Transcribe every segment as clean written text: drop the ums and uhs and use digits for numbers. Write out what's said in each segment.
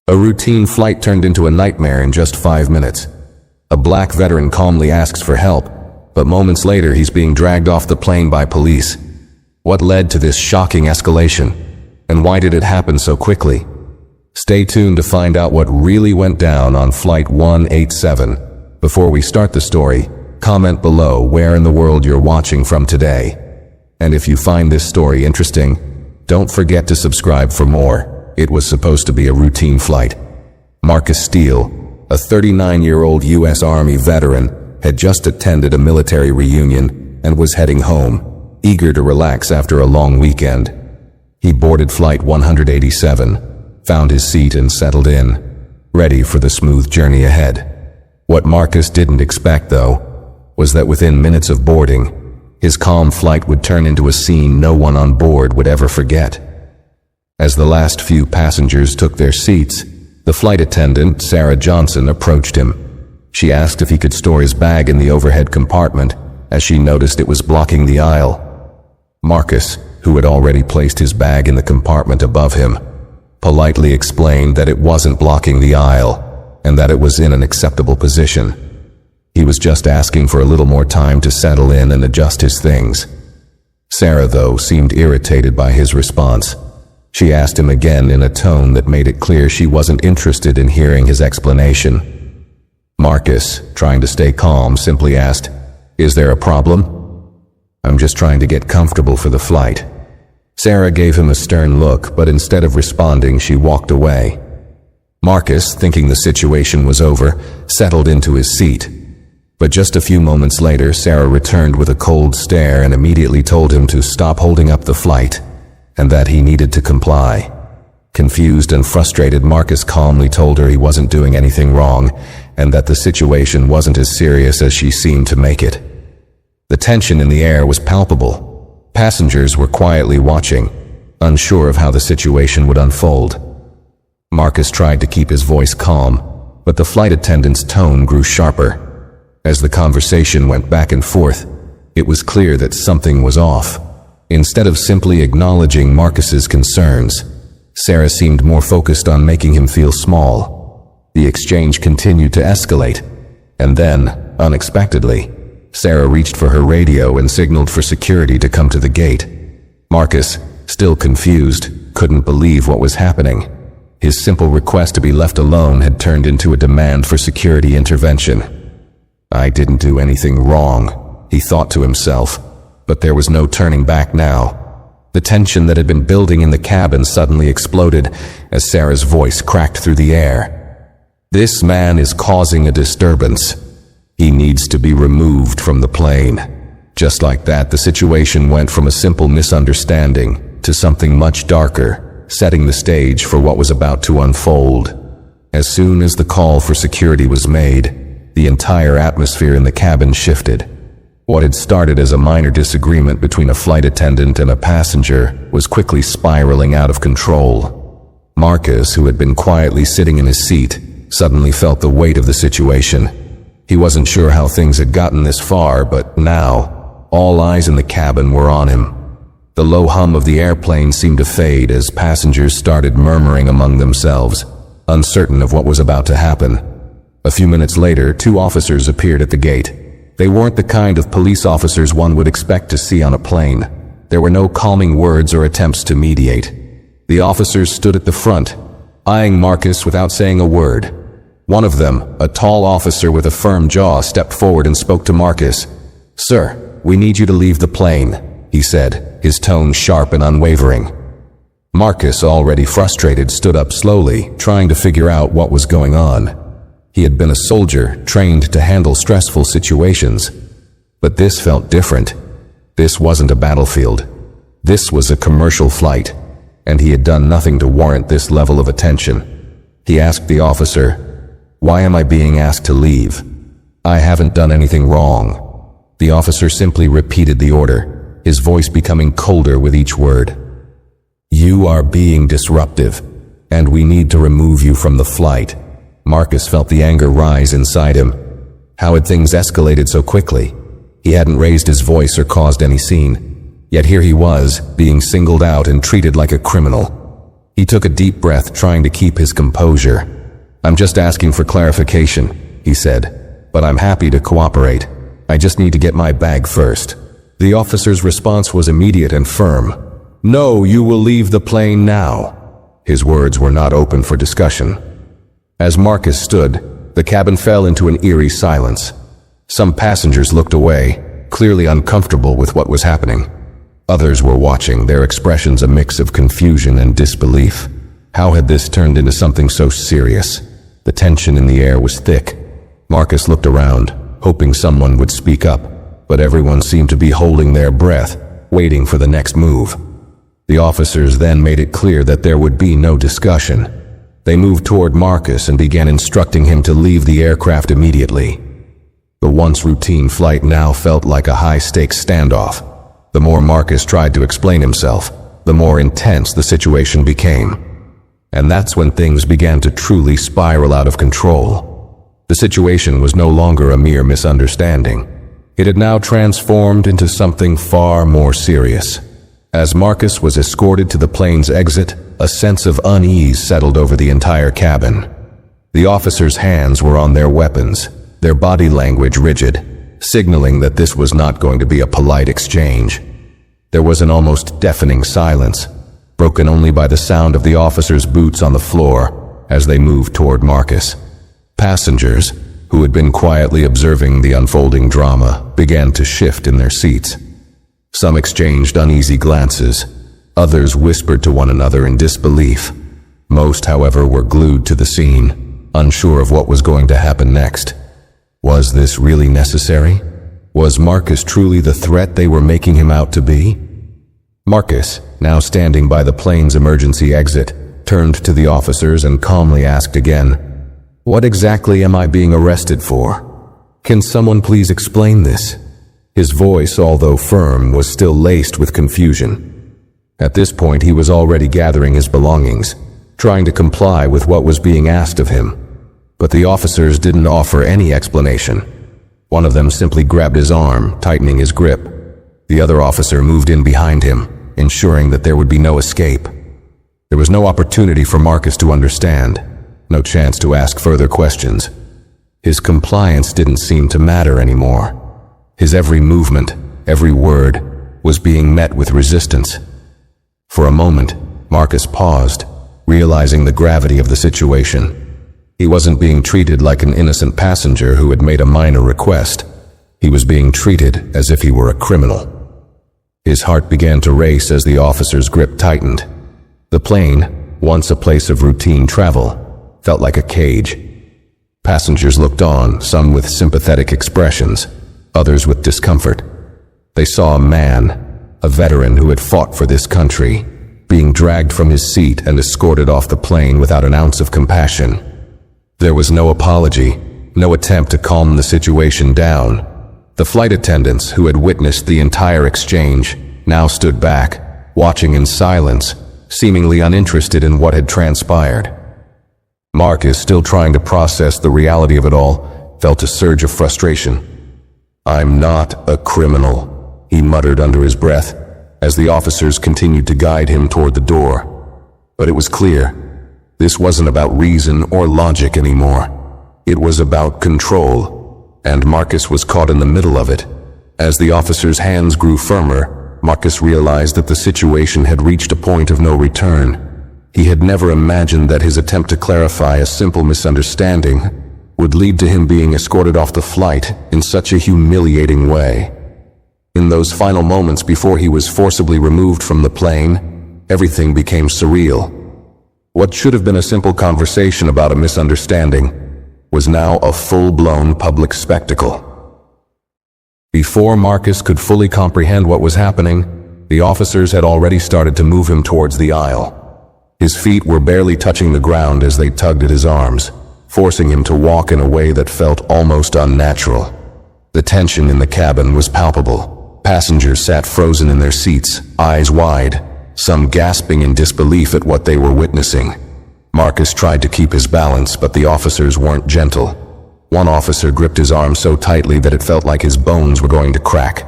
A routine flight turned into a nightmare in just 5 minutes. A black veteran calmly asks for help, but moments later he's being dragged off the plane by police. What led to this shocking escalation? And why did it happen so quickly? Stay tuned to find out what really went down on Flight 187. Before we start the story, comment below where in the world you're watching from today. And if you find this story interesting, don't forget to subscribe for more. It was supposed to be a routine flight. Marcus Steele, a 39-year-old U.S. Army veteran, had just attended a military reunion and was heading home, eager to relax after a long weekend. He boarded Flight 187, found his seat and settled in, ready for the smooth journey ahead. What Marcus didn't expect, though, was that within minutes of boarding, his calm flight would turn into a scene no one on board would ever forget. As the last few passengers took their seats, the flight attendant, Sarah Johnson, approached him. She asked if he could store his bag in the overhead compartment, as she noticed it was blocking the aisle. Marcus, who had already placed his bag in the compartment above him, politely explained that it wasn't blocking the aisle, and that it was in an acceptable position. He was just asking for a little more time to settle in and adjust his things. Sarah, though, seemed irritated by his response. She asked him again in a tone that made it clear she wasn't interested in hearing his explanation. Marcus, trying to stay calm, simply asked, "Is there a problem?" "I'm just trying to get comfortable for the flight." Sarah gave him a stern look, but instead of responding, she walked away. Marcus, thinking the situation was over, settled into his seat. But just a few moments later, Sarah returned with a cold stare and immediately told him to stop holding up the flight, and that he needed to comply. Confused and frustrated, Marcus calmly told her he wasn't doing anything wrong, and that the situation wasn't as serious as she seemed to make it. The tension in the air was palpable. Passengers were quietly watching, unsure of how the situation would unfold. Marcus tried to keep his voice calm, but the flight attendant's tone grew sharper. As the conversation went back and forth, it was clear that something was off. Instead of simply acknowledging Marcus's concerns, Sarah seemed more focused on making him feel small. The exchange continued to escalate, and then, unexpectedly, Sarah reached for her radio and signaled for security to come to the gate. Marcus, still confused, couldn't believe what was happening. His simple request to be left alone had turned into a demand for security intervention. "I didn't do anything wrong," he thought to himself. But there was no turning back now. The tension that had been building in the cabin suddenly exploded as Sarah's voice cracked through the air. "This man is causing a disturbance. He needs to be removed from the plane." Just like that, the situation went from a simple misunderstanding to something much darker, setting the stage for what was about to unfold. As soon as the call for security was made, the entire atmosphere in the cabin shifted. What had started as a minor disagreement between a flight attendant and a passenger was quickly spiraling out of control. Marcus, who had been quietly sitting in his seat, suddenly felt the weight of the situation. He wasn't sure how things had gotten this far, but now, all eyes in the cabin were on him. The low hum of the airplane seemed to fade as passengers started murmuring among themselves, uncertain of what was about to happen. A few minutes later, 2 officers appeared at the gate. They weren't the kind of police officers one would expect to see on a plane. There were no calming words or attempts to mediate. The officers stood at the front, eyeing Marcus without saying a word. One of them, a tall officer with a firm jaw, stepped forward and spoke to Marcus. "Sir, we need you to leave the plane," he said, his tone sharp and unwavering. Marcus, already frustrated, stood up slowly, trying to figure out what was going on. He had been a soldier, trained to handle stressful situations. But this felt different. This wasn't a battlefield. This was a commercial flight, and he had done nothing to warrant this level of attention. He asked the officer, "Why am I being asked to leave? I haven't done anything wrong." The officer simply repeated the order, his voice becoming colder with each word. "You are being disruptive, and we need to remove you from the flight." Marcus felt the anger rise inside him. How had things escalated so quickly? He hadn't raised his voice or caused any scene. Yet here he was, being singled out and treated like a criminal. He took a deep breath, trying to keep his composure. "I'm just asking for clarification," he said, "but I'm happy to cooperate. I just need to get my bag first." The officer's response was immediate and firm. "No, you will leave the plane now." His words were not open for discussion. As Marcus stood, the cabin fell into an eerie silence. Some passengers looked away, clearly uncomfortable with what was happening. Others were watching, their expressions a mix of confusion and disbelief. How had this turned into something so serious? The tension in the air was thick. Marcus looked around, hoping someone would speak up, but everyone seemed to be holding their breath, waiting for the next move. The officers then made it clear that there would be no discussion. They moved toward Marcus and began instructing him to leave the aircraft immediately. The once routine flight now felt like a high-stakes standoff. The more Marcus tried to explain himself, the more intense the situation became. And that's when things began to truly spiral out of control. The situation was no longer a mere misunderstanding. It had now transformed into something far more serious. As Marcus was escorted to the plane's exit, a sense of unease settled over the entire cabin. The officers' hands were on their weapons, their body language rigid, signaling that this was not going to be a polite exchange. There was an almost deafening silence, broken only by the sound of the officers' boots on the floor as they moved toward Marcus. Passengers, who had been quietly observing the unfolding drama, began to shift in their seats. Some exchanged uneasy glances. Others whispered to one another in disbelief. Most, however, were glued to the scene, unsure of what was going to happen next. Was this really necessary? Was Marcus truly the threat they were making him out to be? Marcus, now standing by the plane's emergency exit, turned to the officers and calmly asked again, "What exactly am I being arrested for? Can someone please explain this?" His voice, although firm, was still laced with confusion. At this point, he was already gathering his belongings, trying to comply with what was being asked of him. But the officers didn't offer any explanation. One of them simply grabbed his arm, tightening his grip. The other officer moved in behind him, ensuring that there would be no escape. There was no opportunity for Marcus to understand, no chance to ask further questions. His compliance didn't seem to matter anymore. His every movement, every word, was being met with resistance. For a moment, Marcus paused, realizing the gravity of the situation. He wasn't being treated like an innocent passenger who had made a minor request. He was being treated as if he were a criminal. His heart began to race as the officer's grip tightened. The plane, once a place of routine travel, felt like a cage. Passengers looked on, some with sympathetic expressions, others with discomfort. They saw a man, a veteran who had fought for this country, being dragged from his seat and escorted off the plane without an ounce of compassion. There was no apology, no attempt to calm the situation down. The flight attendants, who had witnessed the entire exchange, now stood back, watching in silence, seemingly uninterested in what had transpired. Marcus, still trying to process the reality of it all, felt a surge of frustration. "I'm not a criminal," he muttered under his breath, as the officers continued to guide him toward the door. But it was clear, this wasn't about reason or logic anymore. It was about control, and Marcus was caught in the middle of it. As the officers' hands grew firmer, Marcus realized that the situation had reached a point of no return. He had never imagined that his attempt to clarify a simple misunderstanding would lead to him being escorted off the flight in such a humiliating way. In those final moments before he was forcibly removed from the plane, everything became surreal. What should have been a simple conversation about a misunderstanding was now a full-blown public spectacle. Before Marcus could fully comprehend what was happening, the officers had already started to move him towards the aisle. His feet were barely touching the ground as they tugged at his arms, forcing him to walk in a way that felt almost unnatural. The tension in the cabin was palpable. Passengers sat frozen in their seats, eyes wide, some gasping in disbelief at what they were witnessing. Marcus tried to keep his balance, but the officers weren't gentle. One officer gripped his arm so tightly that it felt like his bones were going to crack.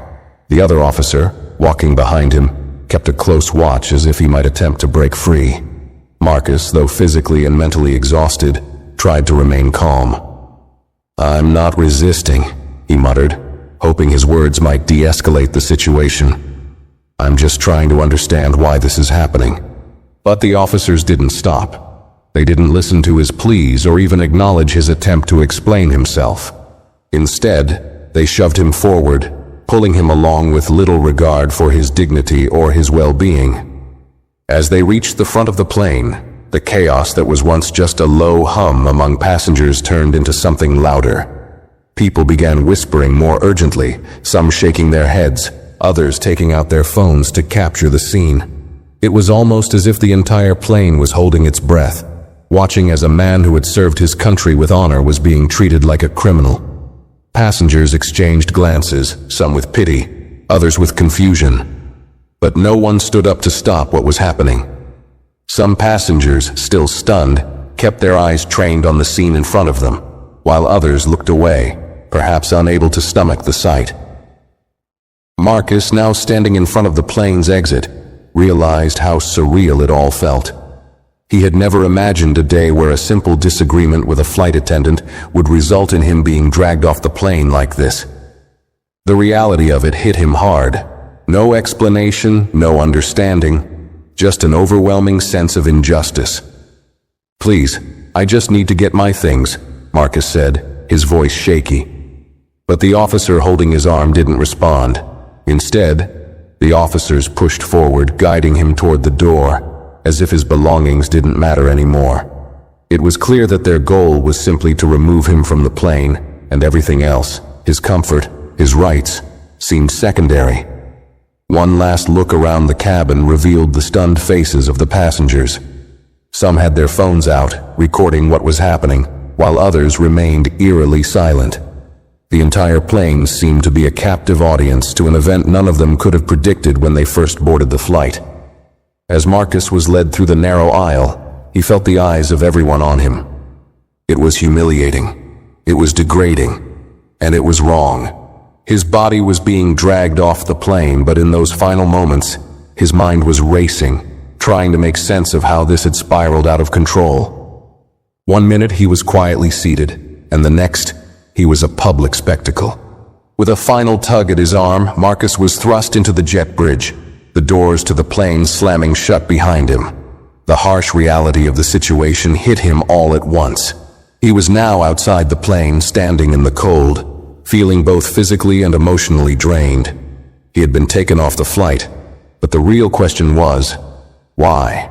The other officer, walking behind him, kept a close watch as if he might attempt to break free. Marcus, though physically and mentally exhausted, tried to remain calm. "I'm not resisting," he muttered, hoping his words might de-escalate the situation. "I'm just trying to understand why this is happening." But the officers didn't stop. They didn't listen to his pleas or even acknowledge his attempt to explain himself. Instead, they shoved him forward, pulling him along with little regard for his dignity or his well-being. As they reached the front of the plane, the chaos that was once just a low hum among passengers turned into something louder. People began whispering more urgently, some shaking their heads, others taking out their phones to capture the scene. It was almost as if the entire plane was holding its breath, watching as a man who had served his country with honor was being treated like a criminal. Passengers exchanged glances, some with pity, others with confusion. But no one stood up to stop what was happening. Some passengers, still stunned, kept their eyes trained on the scene in front of them, while others looked away, perhaps unable to stomach the sight. Marcus, now standing in front of the plane's exit, realized how surreal it all felt. He had never imagined a day where a simple disagreement with a flight attendant would result in him being dragged off the plane like this. The reality of it hit him hard. No explanation, no understanding, just an overwhelming sense of injustice. "Please, I just need to get my things," Marcus said, his voice shaky. But the officer holding his arm didn't respond. Instead, the officers pushed forward, guiding him toward the door, as if his belongings didn't matter anymore. It was clear that their goal was simply to remove him from the plane, and everything else, his comfort, his rights, seemed secondary. One last look around the cabin revealed the stunned faces of the passengers. Some had their phones out, recording what was happening, while others remained eerily silent. The entire plane seemed to be a captive audience to an event none of them could have predicted when they first boarded the flight. As Marcus was led through the narrow aisle, he felt the eyes of everyone on him. It was humiliating. It was degrading. And it was wrong. His body was being dragged off the plane, but in those final moments, his mind was racing, trying to make sense of how this had spiraled out of control. One minute he was quietly seated, and the next, he was a public spectacle. With a final tug at his arm, Marcus was thrust into the jet bridge, the doors to the plane slamming shut behind him. The harsh reality of the situation hit him all at once. He was now outside the plane, standing in the cold, feeling both physically and emotionally drained. He had been taken off the flight, but the real question was, why?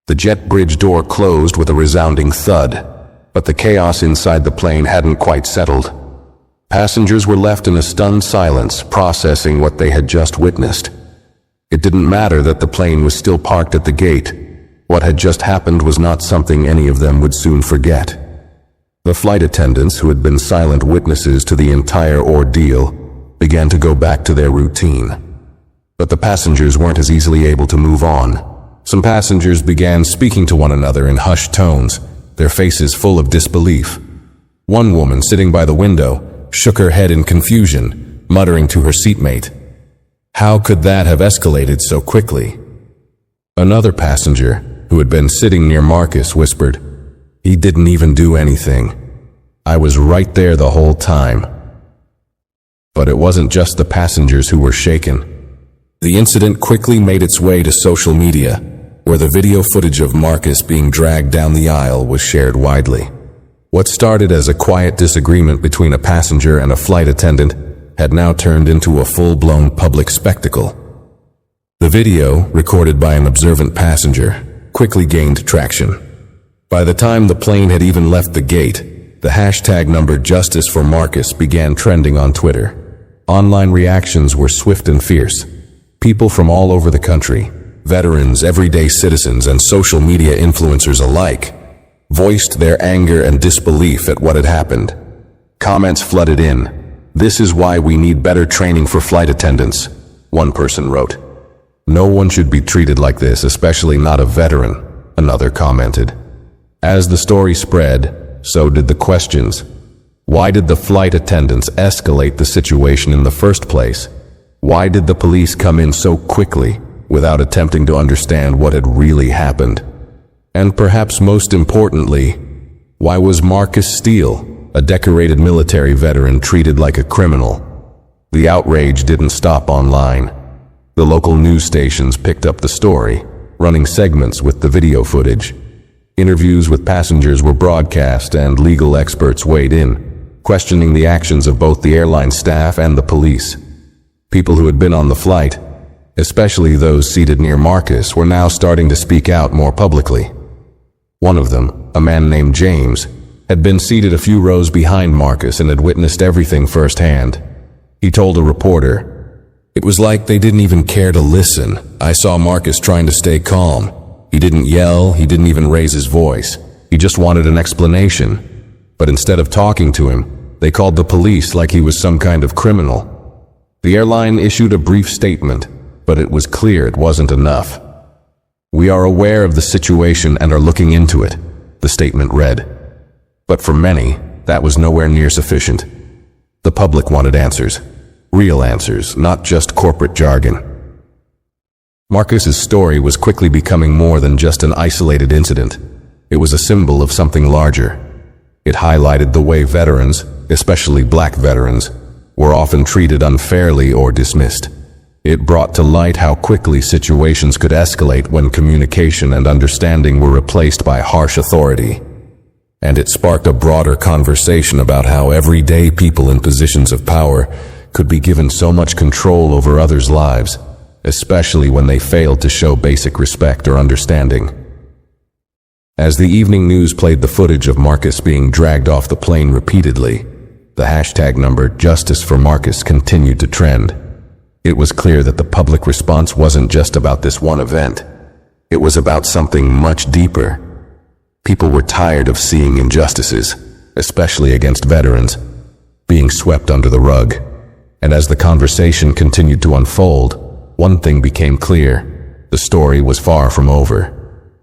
The jet bridge door closed with a resounding thud, but the chaos inside the plane hadn't quite settled. Passengers were left in a stunned silence, processing what they had just witnessed. It didn't matter that the plane was still parked at the gate. What had just happened was not something any of them would soon forget. The flight attendants, who had been silent witnesses to the entire ordeal, began to go back to their routine. But the passengers weren't as easily able to move on. Some passengers began speaking to one another in hushed tones, their faces full of disbelief. One woman sitting by the window shook her head in confusion, muttering to her seatmate, "How could that have escalated so quickly?" Another passenger, who had been sitting near Marcus, whispered, "He didn't even do anything. I was right there the whole time." But it wasn't just the passengers who were shaken. The incident quickly made its way to social media, where the video footage of Marcus being dragged down the aisle was shared widely. What started as a quiet disagreement between a passenger and a flight attendant had now turned into a full-blown public spectacle. The video, recorded by an observant passenger, quickly gained traction. By the time the plane had even left the gate, the hashtag number Justice for Marcus began trending on Twitter. Online reactions were swift and fierce. People from all over the country, veterans, everyday citizens, and social media influencers alike, voiced their anger and disbelief at what had happened. Comments flooded in. "This is why we need better training for flight attendants," one person wrote. "No one should be treated like this, especially not a veteran," another commented. As the story spread, so did the questions. Why did the flight attendants escalate the situation in the first place? Why did the police come in so quickly, without attempting to understand what had really happened? And perhaps most importantly, why was Marcus Steele, a decorated military veteran, treated like a criminal? The outrage didn't stop online. The local news stations picked up the story, running segments with the video footage. Interviews with passengers were broadcast and legal experts weighed in, questioning the actions of both the airline staff and the police. People who had been on the flight, especially those seated near Marcus, were now starting to speak out more publicly. One of them, a man named James, had been seated a few rows behind Marcus and had witnessed everything firsthand. He told a reporter, "It was like they didn't even care to listen. I saw Marcus trying to stay calm. He didn't yell, he didn't even raise his voice. He just wanted an explanation. But instead of talking to him, they called the police like he was some kind of criminal." The airline issued a brief statement, but it was clear it wasn't enough. "We are aware of the situation and are looking into it," the statement read. But for many, that was nowhere near sufficient. The public wanted answers. Real answers, not just corporate jargon. Marcus's story was quickly becoming more than just an isolated incident. It was a symbol of something larger. It highlighted the way veterans, especially black veterans, were often treated unfairly or dismissed. It brought to light how quickly situations could escalate when communication and understanding were replaced by harsh authority. And it sparked a broader conversation about how everyday people in positions of power could be given so much control over others' lives, especially when they failed to show basic respect or understanding. As the evening news played the footage of Marcus being dragged off the plane repeatedly, the hashtag number Justice for Marcus continued to trend. It was clear that the public response wasn't just about this one event. It was about something much deeper. People were tired of seeing injustices, especially against veterans, being swept under the rug. And as the conversation continued to unfold, one thing became clear: the story was far from over.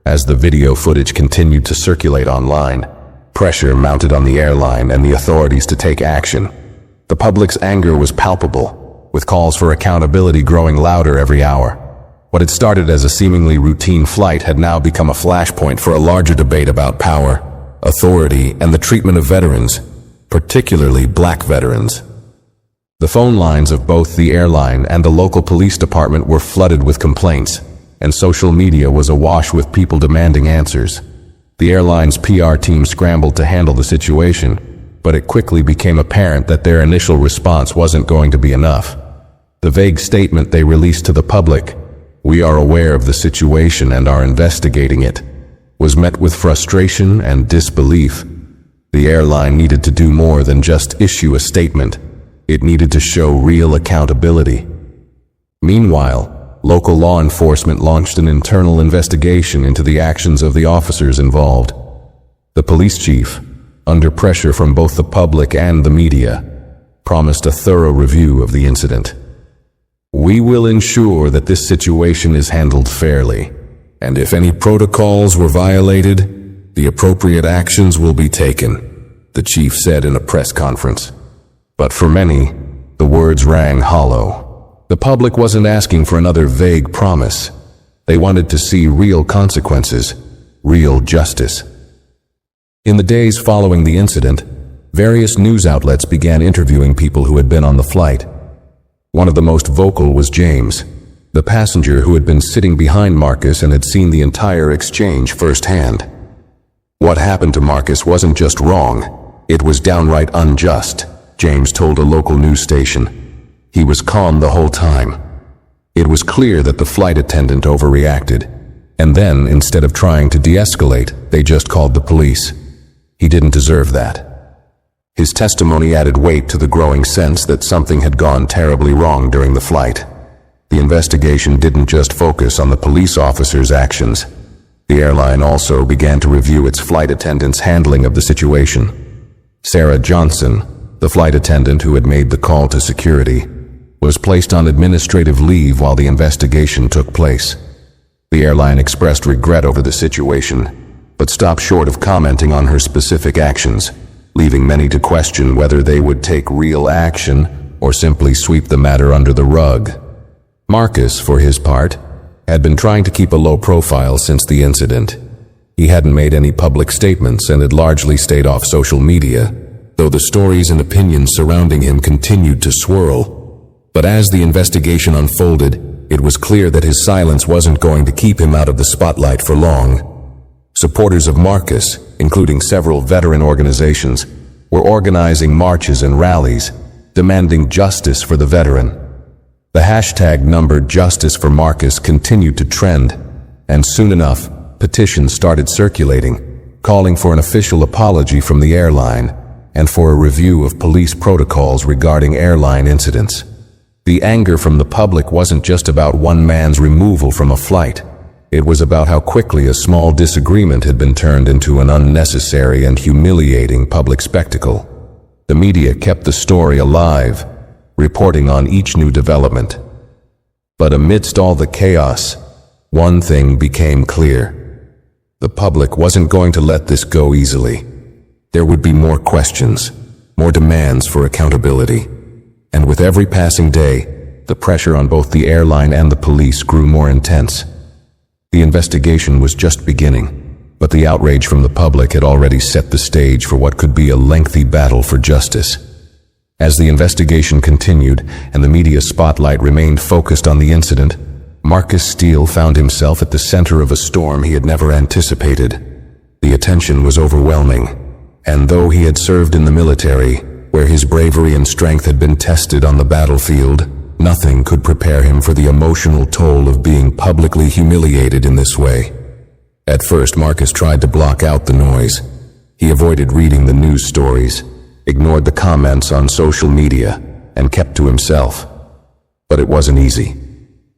As the video footage continued to circulate online, pressure mounted on the airline and the authorities to take action. The public's anger was palpable, with calls for accountability growing louder every hour. What had started as a seemingly routine flight had now become a flashpoint for a larger debate about power, authority, and the treatment of veterans, particularly black veterans. The phone lines of both the airline and the local police department were flooded with complaints, and social media was awash with people demanding answers. The airline's PR team scrambled to handle the situation, but it quickly became apparent that their initial response wasn't going to be enough. The vague statement they released to the public, "We are aware of the situation and are investigating it," was met with frustration and disbelief. The airline needed to do more than just issue a statement. It needed to show real accountability. Meanwhile, local law enforcement launched an internal investigation into the actions of the officers involved. The police chief, under pressure from both the public and the media, promised a thorough review of the incident. "We will ensure that this situation is handled fairly, and if any protocols were violated, the appropriate actions will be taken," the chief said in a press conference. But for many, the words rang hollow. The public wasn't asking for another vague promise. They wanted to see real consequences, real justice. In the days following the incident, various news outlets began interviewing people who had been on the flight. One of the most vocal was James, the passenger who had been sitting behind Marcus and had seen the entire exchange firsthand. What happened to Marcus wasn't just wrong, it was downright unjust, James told a local news station. He was calm the whole time. It was clear that the flight attendant overreacted, and then, instead of trying to de-escalate, they just called the police. He didn't deserve that. His testimony added weight to the growing sense that something had gone terribly wrong during the flight. The investigation didn't just focus on the police officer's actions. The airline also began to review its flight attendant's handling of the situation. Sarah Johnson, the flight attendant who had made the call to security, was placed on administrative leave while the investigation took place. The airline expressed regret over the situation, but stopped short of commenting on her specific actions, leaving many to question whether they would take real action or simply sweep the matter under the rug. Marcus, for his part, had been trying to keep a low profile since the incident. He hadn't made any public statements and had largely stayed off social media, though the stories and opinions surrounding him continued to swirl. But as the investigation unfolded, it was clear that his silence wasn't going to keep him out of the spotlight for long. Supporters of Marcus, including several veteran organizations, were organizing marches and rallies, demanding justice for the veteran. The hashtag numbered Justice for Marcus continued to trend, and soon enough, petitions started circulating, calling for an official apology from the airline and for a review of police protocols regarding airline incidents. The anger from the public wasn't just about one man's removal from a flight. It was about how quickly a small disagreement had been turned into an unnecessary and humiliating public spectacle. The media kept the story alive, reporting on each new development. But amidst all the chaos, one thing became clear. The public wasn't going to let this go easily. There would be more questions, more demands for accountability. And with every passing day, the pressure on both the airline and the police grew more intense. The investigation was just beginning, but the outrage from the public had already set the stage for what could be a lengthy battle for justice. As the investigation continued and the media spotlight remained focused on the incident, Marcus Steele found himself at the center of a storm he had never anticipated. The attention was overwhelming, and though he had served in the military, where his bravery and strength had been tested on the battlefield, nothing could prepare him for the emotional toll of being publicly humiliated in this way. At first, Marcus tried to block out the noise. He avoided reading the news stories, ignored the comments on social media, and kept to himself. But it wasn't easy.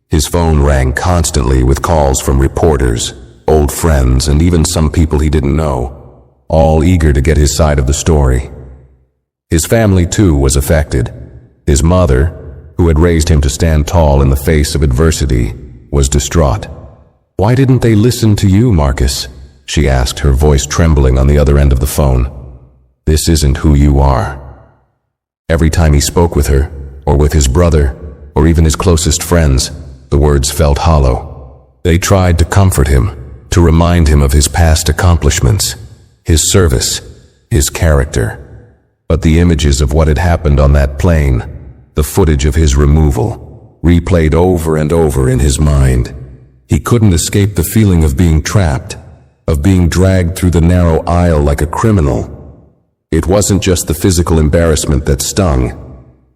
His phone rang constantly with calls from reporters, old friends, and even some people he didn't know, all eager to get his side of the story. His family, too, was affected. His mother, who had raised him to stand tall in the face of adversity, was distraught. "Why didn't they listen to you, Marcus?" she asked, her voice trembling on the other end of the phone. "This isn't who you are." Every time he spoke with her, or with his brother, or even his closest friends, the words felt hollow. They tried to comfort him, to remind him of his past accomplishments, his service, his character. But the images of what had happened on that plane, the footage of his removal, replayed over and over in his mind. He couldn't escape the feeling of being trapped, of being dragged through the narrow aisle like a criminal. It wasn't just the physical embarrassment that stung.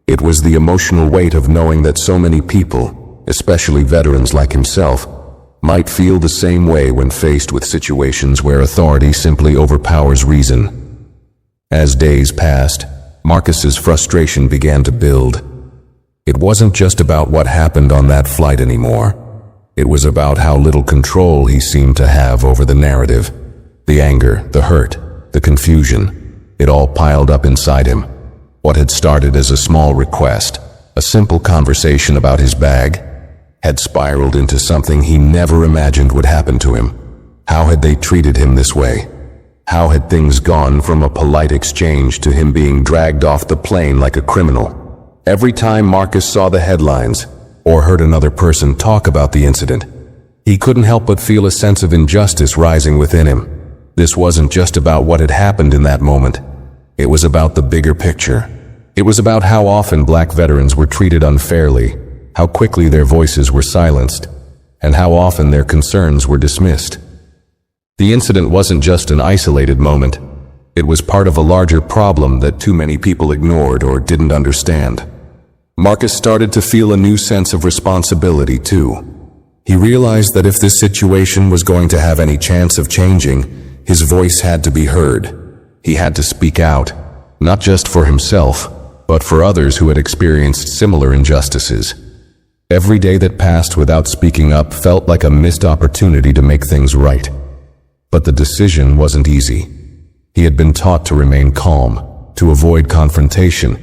It was the emotional weight of knowing that so many people, especially veterans like himself, might feel the same way when faced with situations where authority simply overpowers reason. As days passed, Marcus's frustration began to build. It wasn't just about what happened on that flight anymore. It was about how little control he seemed to have over the narrative. The anger, the hurt, the confusion, it all piled up inside him. What had started as a small request, a simple conversation about his bag, had spiraled into something he never imagined would happen to him. How had they treated him this way? How had things gone from a polite exchange to him being dragged off the plane like a criminal? Every time Marcus saw the headlines, or heard another person talk about the incident, he couldn't help but feel a sense of injustice rising within him. This wasn't just about what had happened in that moment. It was about the bigger picture. It was about how often black veterans were treated unfairly, how quickly their voices were silenced, and how often their concerns were dismissed. The incident wasn't just an isolated moment. It was part of a larger problem that too many people ignored or didn't understand. Marcus started to feel a new sense of responsibility, too. He realized that if this situation was going to have any chance of changing, his voice had to be heard. He had to speak out, not just for himself, but for others who had experienced similar injustices. Every day that passed without speaking up felt like a missed opportunity to make things right. But the decision wasn't easy. He had been taught to remain calm, to avoid confrontation,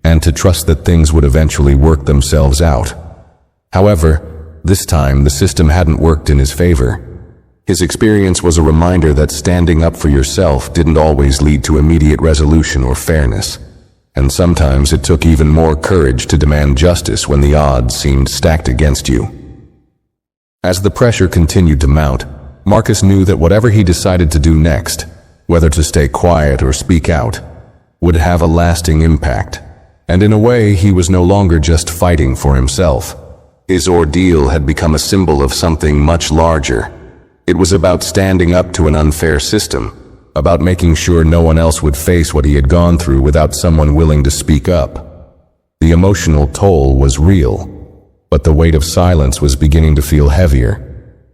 and to trust that things would eventually work themselves out. However, this time the system hadn't worked in his favor. His experience was a reminder that standing up for yourself didn't always lead to immediate resolution or fairness. And sometimes it took even more courage to demand justice when the odds seemed stacked against you. As the pressure continued to mount, Marcus knew that whatever he decided to do next, whether to stay quiet or speak out, would have a lasting impact. And in a way, he was no longer just fighting for himself. His ordeal had become a symbol of something much larger. It was about standing up to an unfair system, about making sure no one else would face what he had gone through without someone willing to speak up. The emotional toll was real, but the weight of silence was beginning to feel heavier.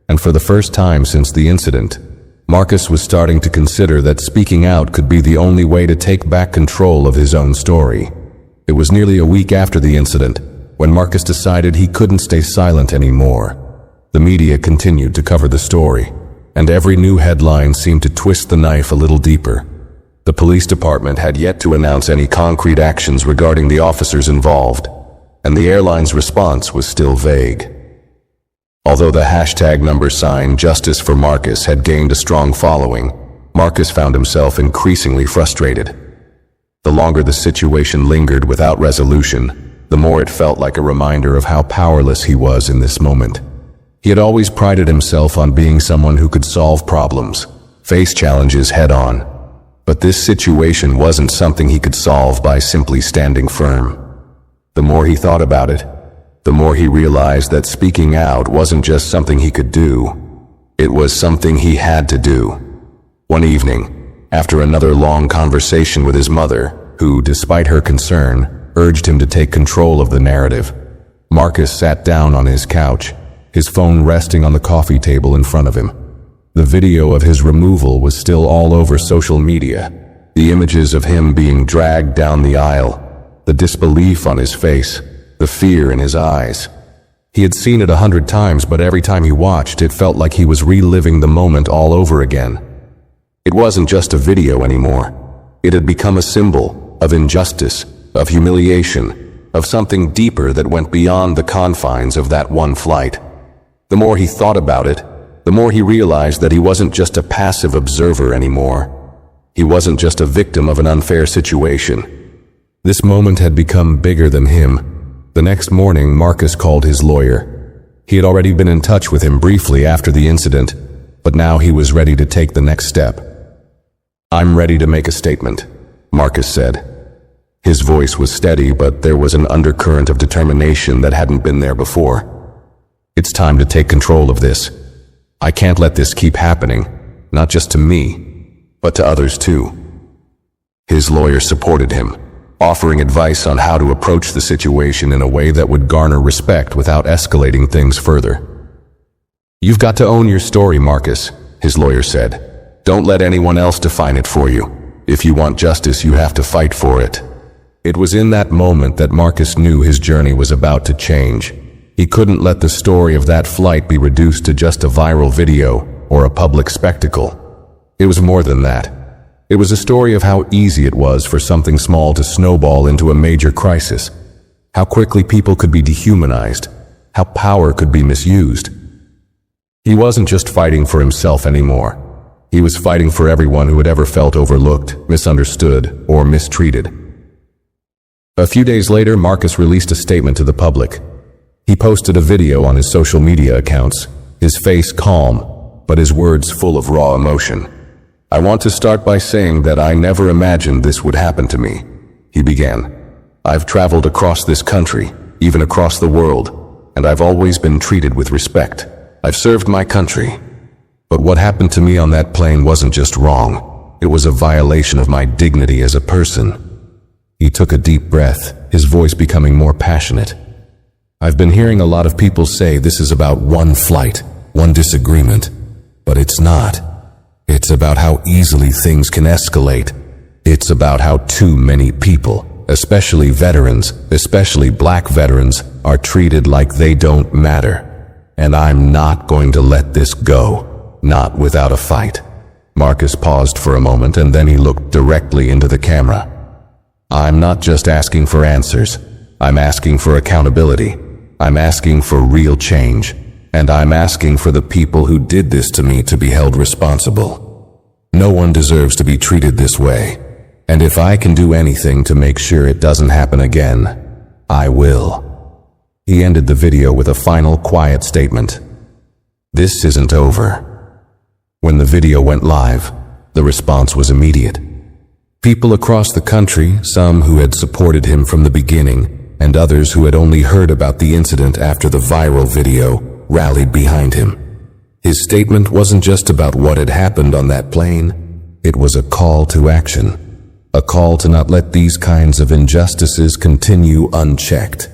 And for the first time since the incident, Marcus was starting to consider that speaking out could be the only way to take back control of his own story. It was nearly a week after the incident when Marcus decided he couldn't stay silent anymore. The media continued to cover the story, and every new headline seemed to twist the knife a little deeper. The police department had yet to announce any concrete actions regarding the officers involved, and the airline's response was still vague. Although the #sign Justice for Marcus had gained a strong following, Marcus found himself increasingly frustrated. The longer the situation lingered without resolution, the more it felt like a reminder of how powerless he was in this moment. He had always prided himself on being someone who could solve problems, face challenges head-on. But this situation wasn't something he could solve by simply standing firm. The more he thought about it, the more he realized that speaking out wasn't just something he could do. It was something he had to do. One evening, after another long conversation with his mother, who, despite her concern, urged him to take control of the narrative, Marcus sat down on his couch, his phone resting on the coffee table in front of him. The video of his removal was still all over social media. The images of him being dragged down the aisle, the disbelief on his face, the fear in his eyes. He had seen it 100 times, but every time he watched, it felt like he was reliving the moment all over again. It wasn't just a video anymore. It had become a symbol of injustice, of humiliation, of something deeper that went beyond the confines of that one flight. The more he thought about it, the more he realized that he wasn't just a passive observer anymore. He wasn't just a victim of an unfair situation. This moment had become bigger than him. The next morning, Marcus called his lawyer. He had already been in touch with him briefly after the incident, but now he was ready to take the next step. "I'm ready to make a statement," Marcus said. His voice was steady, but there was an undercurrent of determination that hadn't been there before. "It's time to take control of this. I can't let this keep happening, not just to me, but to others too." His lawyer supported him, offering advice on how to approach the situation in a way that would garner respect without escalating things further. "You've got to own your story, Marcus," his lawyer said. "Don't let anyone else define it for you. If you want justice, you have to fight for it." It was in that moment that Marcus knew his journey was about to change. He couldn't let the story of that flight be reduced to just a viral video or a public spectacle. It was more than that. It was a story of how easy it was for something small to snowball into a major crisis, how quickly people could be dehumanized, how power could be misused. He wasn't just fighting for himself anymore. He was fighting for everyone who had ever felt overlooked, misunderstood, or mistreated. A few days later, Marcus released a statement to the public. He posted a video on his social media accounts, his face calm, but his words full of raw emotion. "I want to start by saying that I never imagined this would happen to me," he began. "I've traveled across this country, even across the world, and I've always been treated with respect. I've served my country. But what happened to me on that plane wasn't just wrong. It was a violation of my dignity as a person." He took a deep breath, his voice becoming more passionate. "I've been hearing a lot of people say this is about one flight, one disagreement, but it's not. It's about how easily things can escalate. It's about how too many people, especially veterans, especially black veterans, are treated like they don't matter. And I'm not going to let this go, not without a fight." Marcus paused for a moment, and then he looked directly into the camera. "I'm not just asking for answers. I'm asking for accountability. I'm asking for real change. And I'm asking for the people who did this to me to be held responsible. No one deserves to be treated this way. And if I can do anything to make sure it doesn't happen again, I will." He ended the video with a final quiet statement. "This isn't over. When the video went live, the response was immediate. People across the country, some who had supported him from the beginning, and others who had only heard about the incident after the viral video, rallied behind him. His statement wasn't just about what had happened on that plane. It was a call to action. A call to not let these kinds of injustices continue unchecked.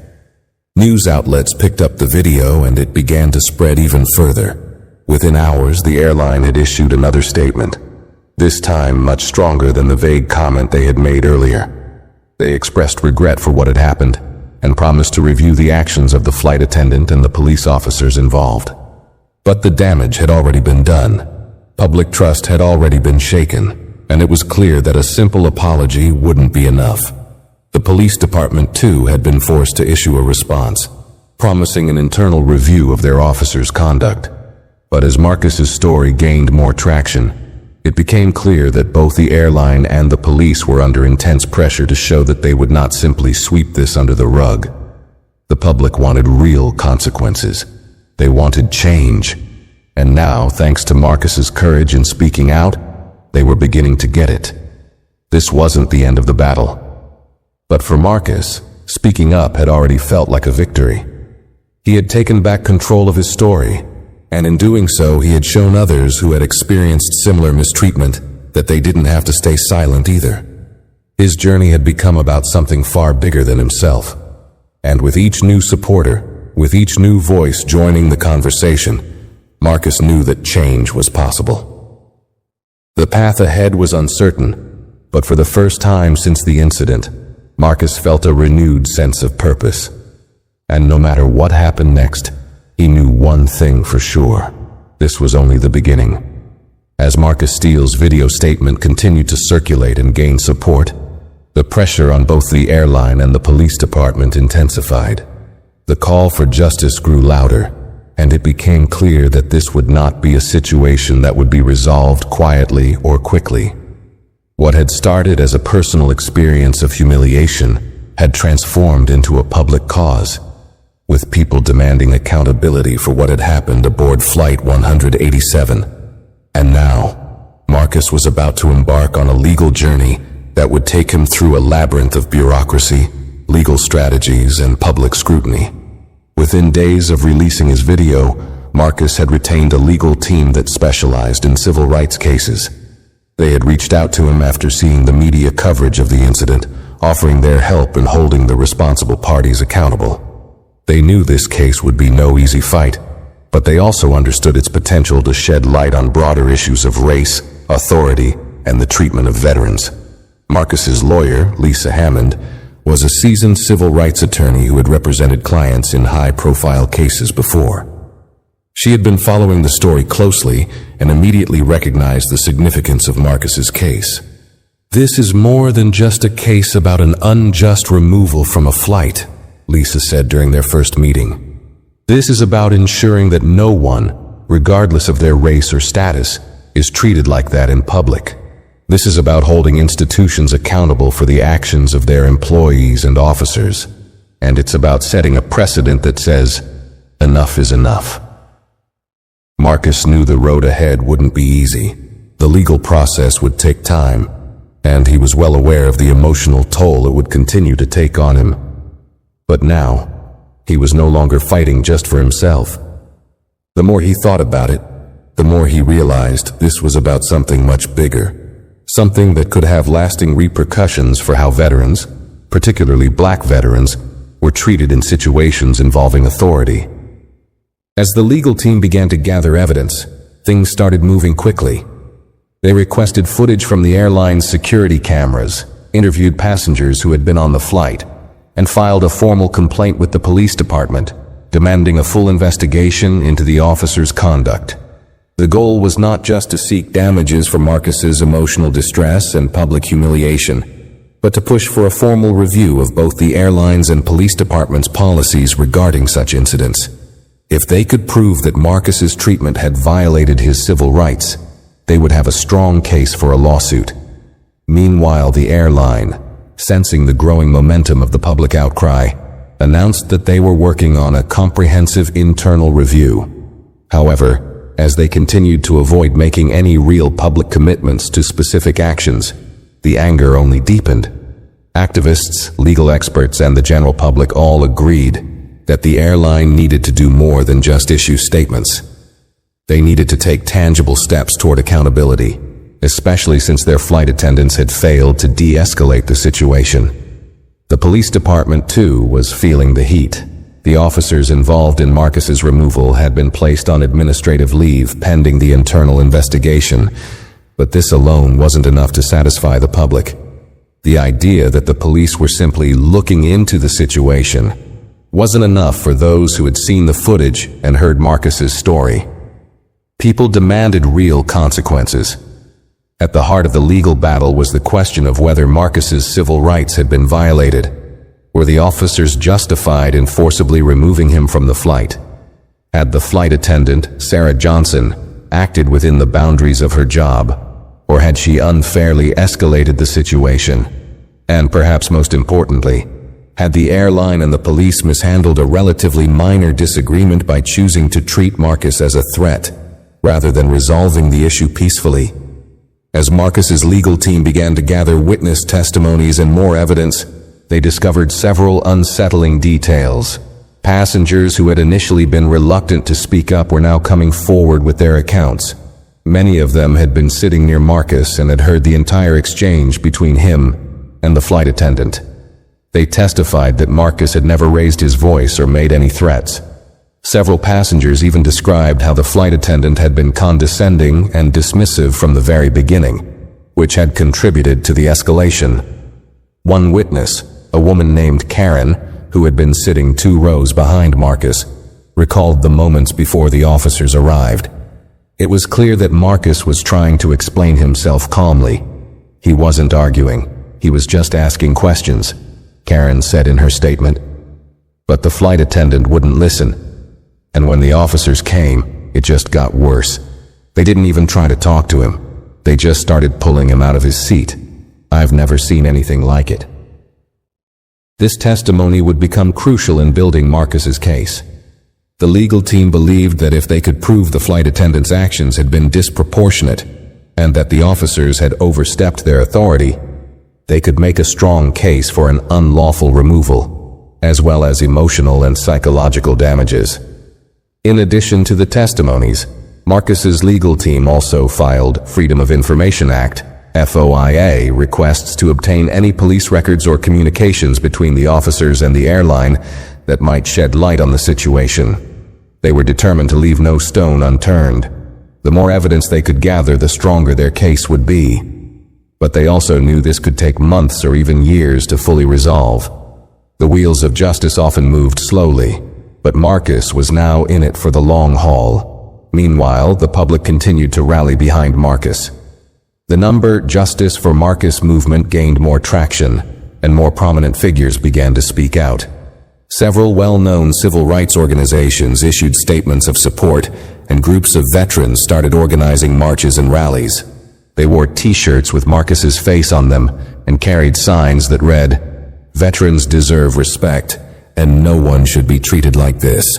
News outlets picked up the video and it began to spread even further. Within hours, the airline had issued another statement, this time much stronger than the vague comment they had made earlier. They expressed regret for what had happened and promised to review the actions of the flight attendant and the police officers involved. But the damage had already been done. Public trust had already been shaken, and it was clear that a simple apology wouldn't be enough. The police department, too, had been forced to issue a response, promising an internal review of their officers' conduct. But as Marcus's story gained more traction, it became clear that both the airline and the police were under intense pressure to show that they would not simply sweep this under the rug. The public wanted real consequences. They wanted change. And now, thanks to Marcus's courage in speaking out, they were beginning to get it. This wasn't the end of the battle. But for Marcus, speaking up had already felt like a victory. He had taken back control of his story, and in doing so, he had shown others who had experienced similar mistreatment that they didn't have to stay silent either. His journey had become about something far bigger than himself. And with each new supporter, with each new voice joining the conversation, Marcus knew that change was possible. The path ahead was uncertain, but for the first time since the incident, Marcus felt a renewed sense of purpose. And no matter what happened next, he knew one thing for sure. This was only the beginning. As Marcus Steele's video statement continued to circulate and gain support, the pressure on both the airline and the police department intensified. The call for justice grew louder, and it became clear that this would not be a situation that would be resolved quietly or quickly. What had started as a personal experience of humiliation had transformed into a public cause, with people demanding accountability for what had happened aboard Flight 187. And now, Marcus was about to embark on a legal journey that would take him through a labyrinth of bureaucracy, legal strategies, and public scrutiny. Within days of releasing his video, Marcus had retained a legal team that specialized in civil rights cases. They had reached out to him after seeing the media coverage of the incident, offering their help in holding the responsible parties accountable. They knew this case would be no easy fight, but they also understood its potential to shed light on broader issues of race, authority, and the treatment of veterans. Marcus's lawyer, Lisa Hammond, was a seasoned civil rights attorney who had represented clients in high-profile cases before. She had been following the story closely and immediately recognized the significance of Marcus's case. "This is more than just a case about an unjust removal from a flight," Lisa said during their first meeting. "This is about ensuring that no one, regardless of their race or status, is treated like that in public. This is about holding institutions accountable for the actions of their employees and officers. And it's about setting a precedent that says, enough is enough." Marcus knew the road ahead wouldn't be easy. The legal process would take time, and he was well aware of the emotional toll it would continue to take on him. But now, he was no longer fighting just for himself. The more he thought about it, the more he realized this was about something much bigger. Something that could have lasting repercussions for how veterans, particularly black veterans, were treated in situations involving authority. As the legal team began to gather evidence, things started moving quickly. They requested footage from the airline's security cameras, interviewed passengers who had been on the flight, and filed a formal complaint with the police department, demanding a full investigation into the officers' conduct. The goal was not just to seek damages for Marcus's emotional distress and public humiliation, but to push for a formal review of both the airlines and police department's policies regarding such incidents. If they could prove that Marcus's treatment had violated his civil rights, they would have a strong case for a lawsuit. Meanwhile, the airline, sensing the growing momentum of the public outcry, announced that they were working on a comprehensive internal review. However, as they continued to avoid making any real public commitments to specific actions, the anger only deepened. Activists, legal experts, and the general public all agreed that the airline needed to do more than just issue statements. They needed to take tangible steps toward accountability, especially since their flight attendants had failed to de-escalate the situation. The police department, too, was feeling the heat. The officers involved in Marcus's removal had been placed on administrative leave pending the internal investigation, but this alone wasn't enough to satisfy the public. The idea that the police were simply looking into the situation wasn't enough for those who had seen the footage and heard Marcus's story. People demanded real consequences. At the heart of the legal battle was the question of whether Marcus's civil rights had been violated. Were the officers justified in forcibly removing him from the flight? Had the flight attendant, Sarah Johnson, acted within the boundaries of her job, or had she unfairly escalated the situation? And perhaps most importantly, had the airline and the police mishandled a relatively minor disagreement by choosing to treat Marcus as a threat, rather than resolving the issue peacefully? As Marcus's legal team began to gather witness testimonies and more evidence, they discovered several unsettling details. Passengers who had initially been reluctant to speak up were now coming forward with their accounts. Many of them had been sitting near Marcus and had heard the entire exchange between him and the flight attendant. They testified that Marcus had never raised his voice or made any threats. Several passengers even described how the flight attendant had been condescending and dismissive from the very beginning, which had contributed to the escalation. One witness, a woman named Karen, who had been sitting 2 rows behind Marcus, recalled the moments before the officers arrived. It was clear that Marcus was trying to explain himself calmly. He wasn't arguing, he was just asking questions, Karen said in her statement. But the flight attendant wouldn't listen. And when the officers came, it just got worse. They didn't even try to talk to him. They just started pulling him out of his seat. I've never seen anything like it. This testimony would become crucial in building Marcus's case. The legal team believed that if they could prove the flight attendant's actions had been disproportionate and that the officers had overstepped their authority, they could make a strong case for an unlawful removal, as well as emotional and psychological damages. In addition to the testimonies, Marcus's legal team also filed Freedom of Information Act (FOIA) requests to obtain any police records or communications between the officers and the airline that might shed light on the situation. They were determined to leave no stone unturned. The more evidence they could gather, the stronger their case would be. But they also knew this could take months or even years to fully resolve. The wheels of justice often moved slowly, but Marcus was now in it for the long haul. Meanwhile, the public continued to rally behind Marcus. The Justice for Marcus movement gained more traction, and more prominent figures began to speak out. Several well-known civil rights organizations issued statements of support, and groups of veterans started organizing marches and rallies. They wore T-shirts with Marcus's face on them and carried signs that read, "Veterans deserve respect, and no one should be treated like this."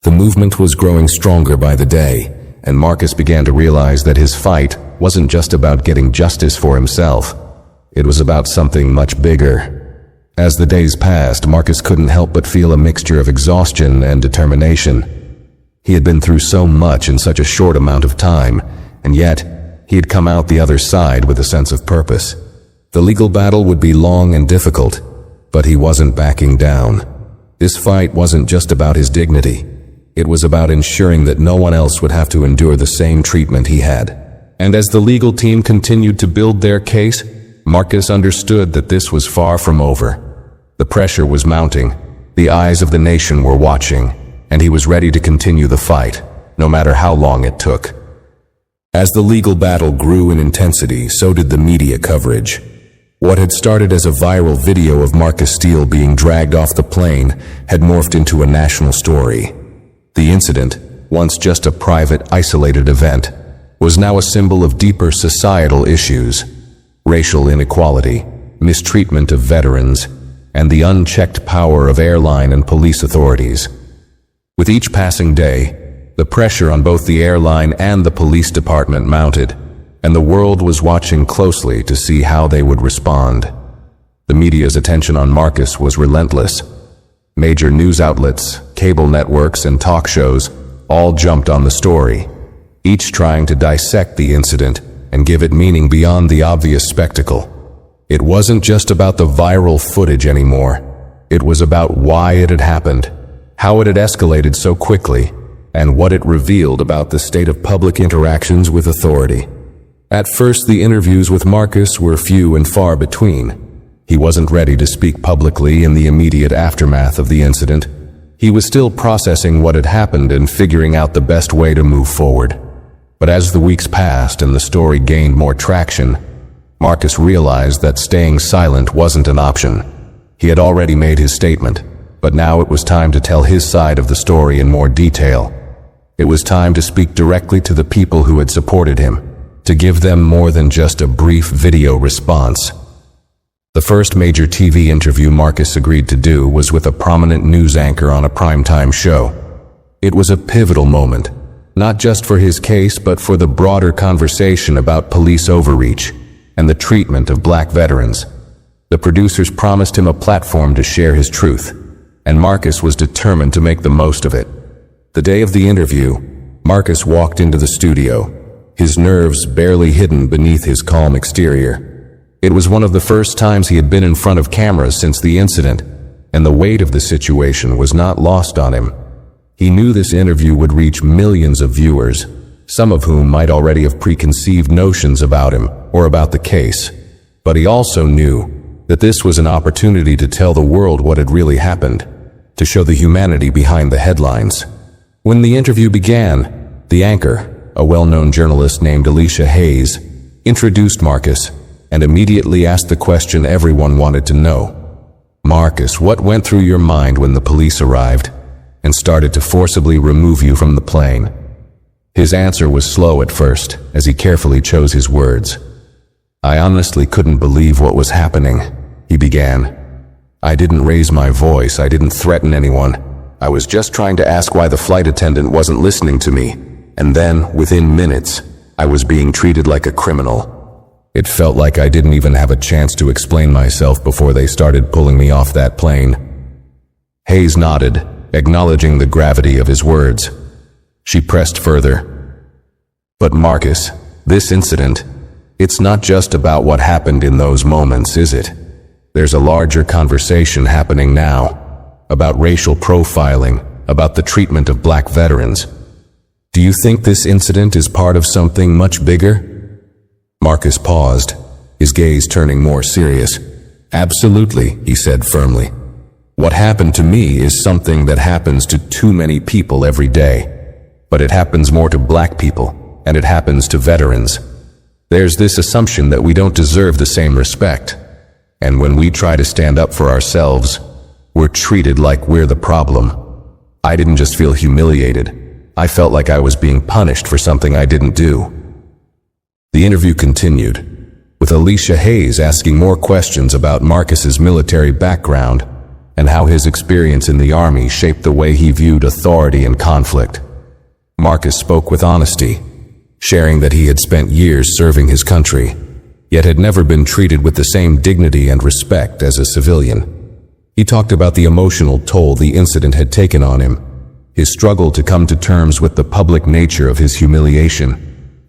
The movement was growing stronger by the day, and Marcus began to realize that his fight wasn't just about getting justice for himself. It was about something much bigger. As the days passed, Marcus couldn't help but feel a mixture of exhaustion and determination. He had been through so much in such a short amount of time, and yet he had come out the other side with a sense of purpose. The legal battle would be long and difficult, but he wasn't backing down. This fight wasn't just about his dignity. It was about ensuring that no one else would have to endure the same treatment he had. And as the legal team continued to build their case, Marcus understood that this was far from over. The pressure was mounting, the eyes of the nation were watching, and he was ready to continue the fight, no matter how long it took. As the legal battle grew in intensity, so did the media coverage. What had started as a viral video of Marcus Steele being dragged off the plane had morphed into a national story. The incident, once just a private, isolated event, was now a symbol of deeper societal issues: racial inequality, mistreatment of veterans, and the unchecked power of airline and police authorities. With each passing day, The pressure on both the airline and the police department mounted, and the world was watching closely to see how they would respond. The media's attention on Marcus was relentless. Major news outlets, cable networks, and talk shows all jumped on the story, each trying to dissect the incident and give it meaning beyond the obvious spectacle. It wasn't just about the viral footage anymore. It was about why it had happened, how it had escalated so quickly, and what it revealed about the state of public interactions with authority. At first, the interviews with Marcus were few and far between. He wasn't ready to speak publicly in the immediate aftermath of the incident. He was still processing what had happened and figuring out the best way to move forward. But as the weeks passed and the story gained more traction, Marcus realized that staying silent wasn't an option. He had already made his statement, but now it was time to tell his side of the story in more detail. It was time to speak directly to the people who had supported him, to give them more than just a brief video response. The first major TV interview Marcus agreed to do was with a prominent news anchor on a primetime show. It was a pivotal moment, not just for his case but for the broader conversation about police overreach and the treatment of black veterans. The producers promised him a platform to share his truth, and Marcus was determined to make the most of it. The day of the interview, Marcus walked into the studio, his nerves barely hidden beneath his calm exterior. It was one of the first times he had been in front of cameras since the incident, and the weight of the situation was not lost on him. He knew this interview would reach millions of viewers, some of whom might already have preconceived notions about him or about the case. But he also knew that this was an opportunity to tell the world what had really happened, to show the humanity behind the headlines. When the interview began, the anchor, a well-known journalist named Alicia Hayes, introduced Marcus and immediately asked the question everyone wanted to know. "Marcus, what went through your mind when the police arrived and started to forcibly remove you from the plane?" His answer was slow at first, as he carefully chose his words. "I honestly couldn't believe what was happening," he began. "I didn't raise my voice, I didn't threaten anyone. I was just trying to ask why the flight attendant wasn't listening to me, and then, within minutes, I was being treated like a criminal. It felt like I didn't even have a chance to explain myself before they started pulling me off that plane." Hayes nodded, acknowledging the gravity of his words. She pressed further. "But Marcus, this incident, it's not just about what happened in those moments, is it? There's a larger conversation happening now, about racial profiling, about the treatment of black veterans. Do you think this incident is part of something much bigger?" Marcus paused, his gaze turning more serious. "Absolutely," he said firmly. "What happened to me is something that happens to too many people every day. But it happens more to black people, and it happens to veterans. There's this assumption that we don't deserve the same respect. And when we try to stand up for ourselves, we're treated like we're the problem. I didn't just feel humiliated. I felt like I was being punished for something I didn't do." The interview continued, with Alicia Hayes asking more questions about Marcus's military background and how his experience in the Army shaped the way he viewed authority and conflict. Marcus spoke with honesty, sharing that he had spent years serving his country, yet had never been treated with the same dignity and respect as a civilian. He talked about the emotional toll the incident had taken on him, his struggle to come to terms with the public nature of his humiliation,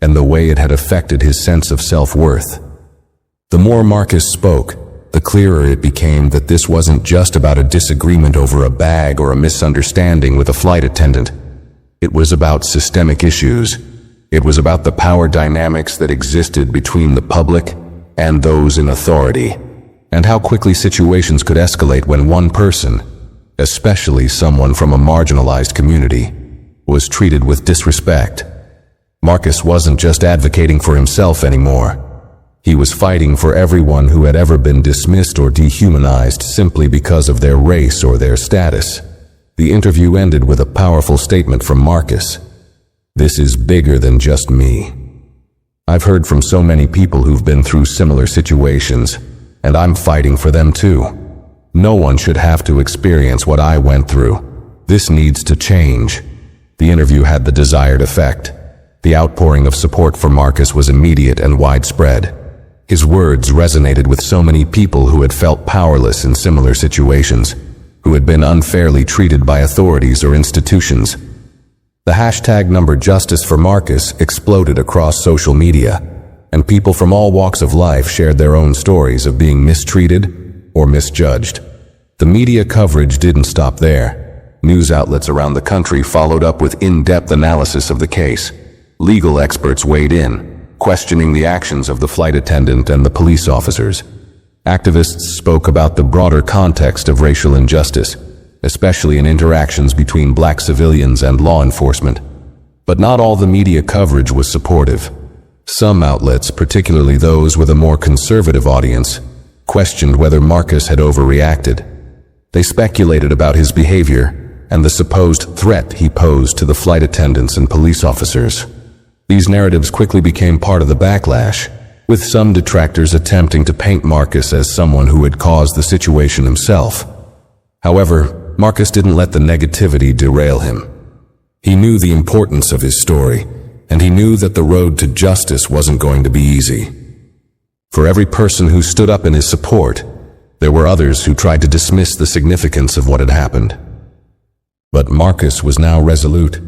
and the way it had affected his sense of self-worth. The more Marcus spoke, the clearer it became that this wasn't just about a disagreement over a bag or a misunderstanding with a flight attendant. It was about systemic issues. It was about the power dynamics that existed between the public and those in authority, and how quickly situations could escalate when one person, especially someone from a marginalized community, was treated with disrespect. Marcus wasn't just advocating for himself anymore. He was fighting for everyone who had ever been dismissed or dehumanized simply because of their race or their status. The interview ended with a powerful statement from Marcus. "This is bigger than just me. I've heard from so many people who've been through similar situations, and I'm fighting for them too. No one should have to experience what I went through. This needs to change. The interview had the desired effect. The outpouring of support for Marcus was immediate and widespread. His words resonated with so many people who had felt powerless in similar situations, who had been unfairly treated by authorities or institutions. The hashtag #Justice for Marcus exploded across social media, and people from all walks of life shared their own stories of being mistreated or misjudged. The media coverage didn't stop there. News outlets around the country followed up with in-depth analysis of the case. Legal experts weighed in, questioning the actions of the flight attendant and the police officers. Activists spoke about the broader context of racial injustice, especially in interactions between black civilians and law enforcement. But not all the media coverage was supportive. Some outlets, particularly those with a more conservative audience, questioned whether Marcus had overreacted. They speculated about his behavior and the supposed threat he posed to the flight attendants and police officers. These narratives quickly became part of the backlash, with some detractors attempting to paint Marcus as someone who had caused the situation himself. However, Marcus didn't let the negativity derail him. He knew the importance of his story, and he knew that the road to justice wasn't going to be easy. For every person who stood up in his support, there were others who tried to dismiss the significance of what had happened. But Marcus was now resolute.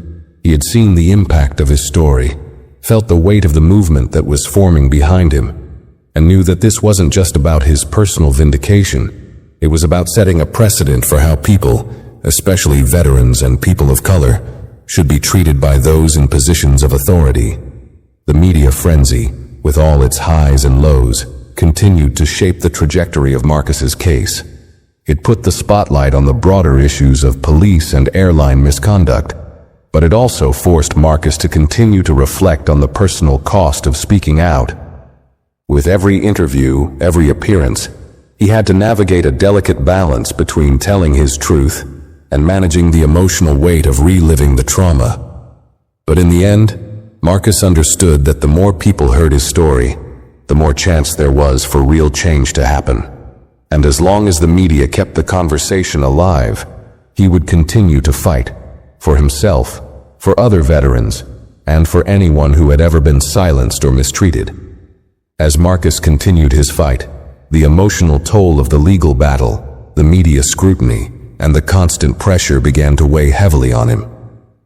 He had seen the impact of his story, felt the weight of the movement that was forming behind him, and knew that this wasn't just about his personal vindication. It was about setting a precedent for how people, especially veterans and people of color, should be treated by those in positions of authority. The media frenzy, with all its highs and lows, continued to shape the trajectory of Marcus's case. It put the spotlight on the broader issues of police and airline misconduct, but it also forced Marcus to continue to reflect on the personal cost of speaking out. With every interview, every appearance, he had to navigate a delicate balance between telling his truth and managing the emotional weight of reliving the trauma. But in the end, Marcus understood that the more people heard his story, the more chance there was for real change to happen. And as long as the media kept the conversation alive, he would continue to fight for himself, for other veterans, and for anyone who had ever been silenced or mistreated. As Marcus continued his fight, the emotional toll of the legal battle, the media scrutiny, and the constant pressure began to weigh heavily on him.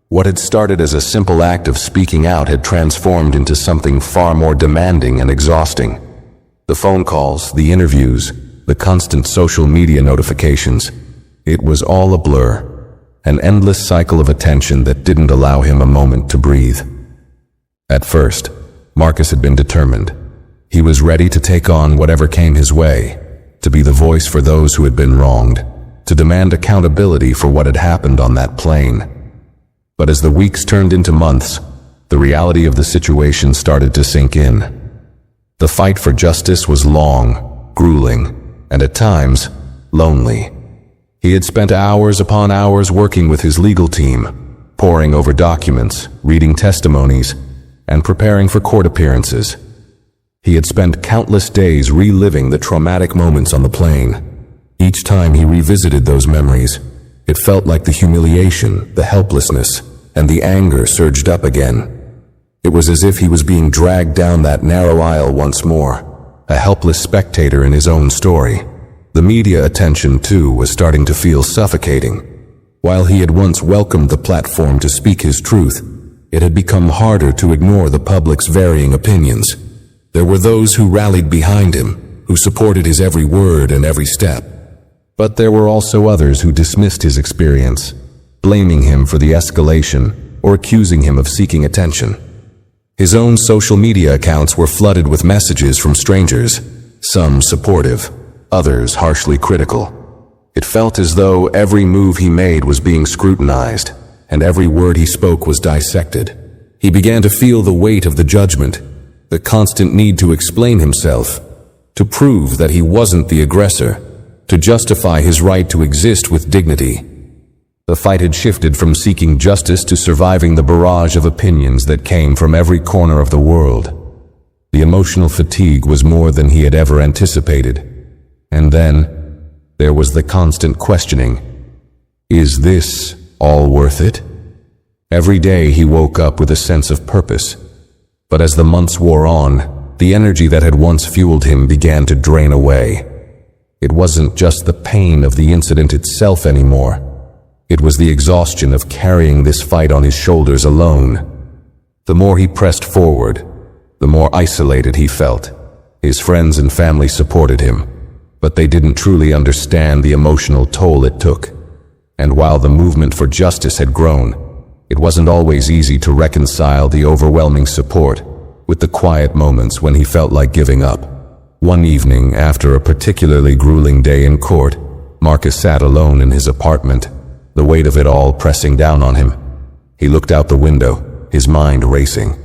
What had started as a simple act of speaking out had transformed into something far more demanding and exhausting. The phone calls, the interviews, the constant social media notifications, it was all a blur, an endless cycle of attention that didn't allow him a moment to breathe. At first, Marcus had been determined. He was ready to take on whatever came his way, to be the voice for those who had been wronged, to demand accountability for what had happened on that plane. But as the weeks turned into months, the reality of the situation started to sink in. The fight for justice was long, grueling, and at times, lonely. He had spent hours upon hours working with his legal team, poring over documents, reading testimonies, and preparing for court appearances. He had spent countless days reliving the traumatic moments on the plane. Each time he revisited those memories, it felt like the humiliation, the helplessness, and the anger surged up again. It was as if he was being dragged down that narrow aisle once more, a helpless spectator in his own story. The media attention, too, was starting to feel suffocating. While he had once welcomed the platform to speak his truth, it had become harder to ignore the public's varying opinions. There were those who rallied behind him, who supported his every word and every step. But there were also others who dismissed his experience, blaming him for the escalation or accusing him of seeking attention. His own social media accounts were flooded with messages from strangers, some supportive, others harshly critical. It felt as though every move he made was being scrutinized, and every word he spoke was dissected. He began to feel the weight of the judgment, the constant need to explain himself, to prove that he wasn't the aggressor, to justify his right to exist with dignity. The fight had shifted from seeking justice to surviving the barrage of opinions that came from every corner of the world. The emotional fatigue was more than he had ever anticipated. And then, there was the constant questioning. Is this all worth it? Every day he woke up with a sense of purpose. But as the months wore on, the energy that had once fueled him began to drain away. It wasn't just the pain of the incident itself anymore. It was the exhaustion of carrying this fight on his shoulders alone. The more he pressed forward, the more isolated he felt. His friends and family supported him, but they didn't truly understand the emotional toll it took. And while the movement for justice had grown, it wasn't always easy to reconcile the overwhelming support with the quiet moments when he felt like giving up. One evening, after a particularly grueling day in court, Marcus sat alone in his apartment, the weight of it all pressing down on him. He looked out the window, his mind racing.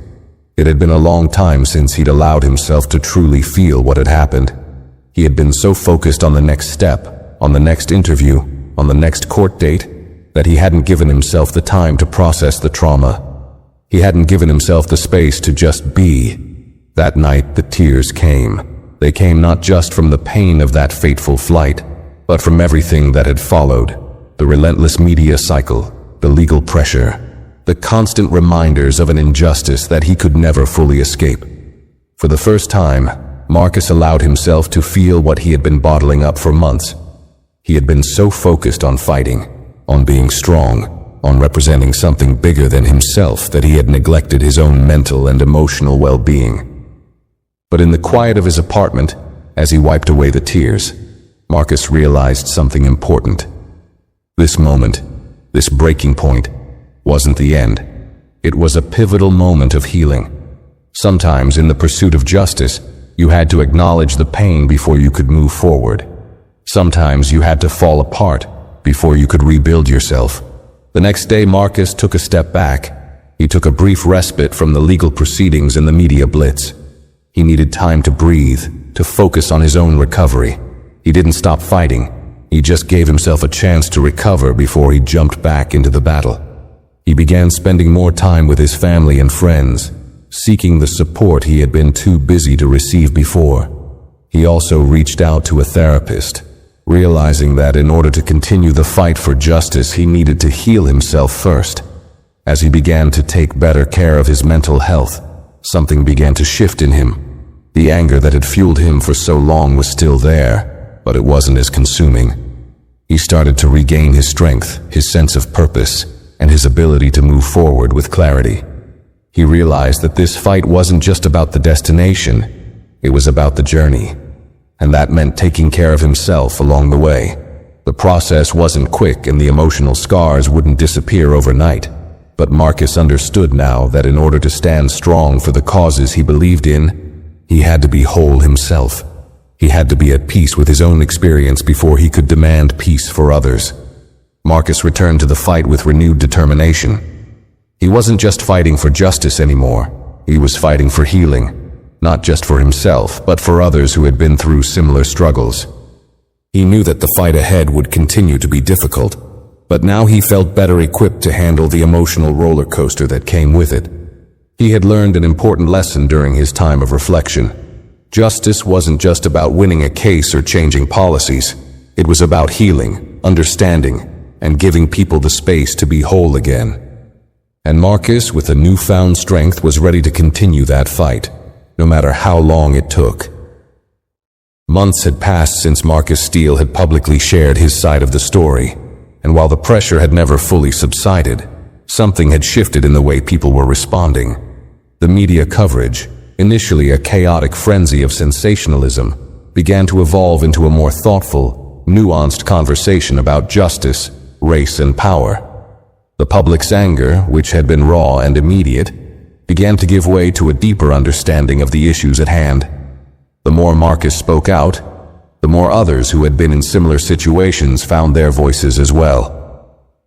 It had been a long time since he'd allowed himself to truly feel what had happened. He had been so focused on the next step, on the next interview, on the next court date, that he hadn't given himself the time to process the trauma. He hadn't given himself the space to just be. That night, the tears came. They came not just from the pain of that fateful flight, but from everything that had followed. The relentless media cycle, the legal pressure, the constant reminders of an injustice that he could never fully escape. For the first time, Marcus allowed himself to feel what he had been bottling up for months. He had been so focused on fighting, on being strong, on representing something bigger than himself that he had neglected his own mental and emotional well-being. But in the quiet of his apartment, as he wiped away the tears, Marcus realized something important. This moment, this breaking point, wasn't the end. It was a pivotal moment of healing. Sometimes in the pursuit of justice, you had to acknowledge the pain before you could move forward. Sometimes you had to fall apart before you could rebuild yourself. The next day, Marcus took a step back. He took a brief respite from the legal proceedings and the media blitz. He needed time to breathe, to focus on his own recovery. He didn't stop fighting. He just gave himself a chance to recover before he jumped back into the battle. He began spending more time with his family and friends, seeking the support he had been too busy to receive before. He also reached out to a therapist, realizing that in order to continue the fight for justice, he needed to heal himself first. As he began to take better care of his mental health, something began to shift in him. The anger that had fueled him for so long was still there, but it wasn't as consuming. He started to regain his strength, his sense of purpose, and his ability to move forward with clarity. He realized that this fight wasn't just about the destination, it was about the journey. And that meant taking care of himself along the way. The process wasn't quick and the emotional scars wouldn't disappear overnight. But Marcus understood now that in order to stand strong for the causes he believed in, he had to be whole himself. He had to be at peace with his own experience before he could demand peace for others. Marcus returned to the fight with renewed determination. He wasn't just fighting for justice anymore. He was fighting for healing, not just for himself, but for others who had been through similar struggles. He knew that the fight ahead would continue to be difficult, but now he felt better equipped to handle the emotional roller coaster that came with it. He had learned an important lesson during his time of reflection. Justice wasn't just about winning a case or changing policies. It was about healing, understanding, and giving people the space to be whole again. And Marcus, with a newfound strength, was ready to continue that fight, no matter how long it took. Months had passed since Marcus Steele had publicly shared his side of the story, and while the pressure had never fully subsided, something had shifted in the way people were responding. The media coverage, initially a chaotic frenzy of sensationalism, began to evolve into a more thoughtful, nuanced conversation about justice, race, and power. The public's anger, which had been raw and immediate, began to give way to a deeper understanding of the issues at hand. The more Marcus spoke out, the more others who had been in similar situations found their voices as well.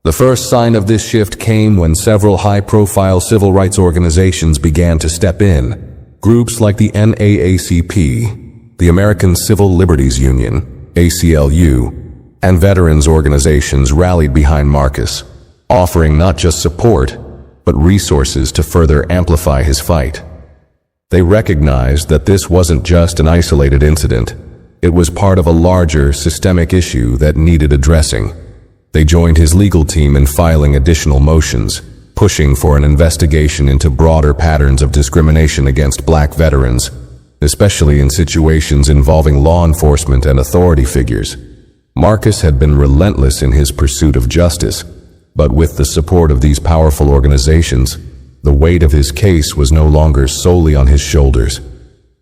The first sign of this shift came when several high-profile civil rights organizations began to step in. Groups like the NAACP, the American Civil Liberties Union, ACLU, and veterans organizations rallied behind Marcus, offering not just support, but resources to further amplify his fight. They recognized that this wasn't just an isolated incident. It was part of a larger, systemic issue that needed addressing. They joined his legal team in filing additional motions, pushing for an investigation into broader patterns of discrimination against black veterans, especially in situations involving law enforcement and authority figures. Marcus had been relentless in his pursuit of justice, but with the support of these powerful organizations, the weight of his case was no longer solely on his shoulders.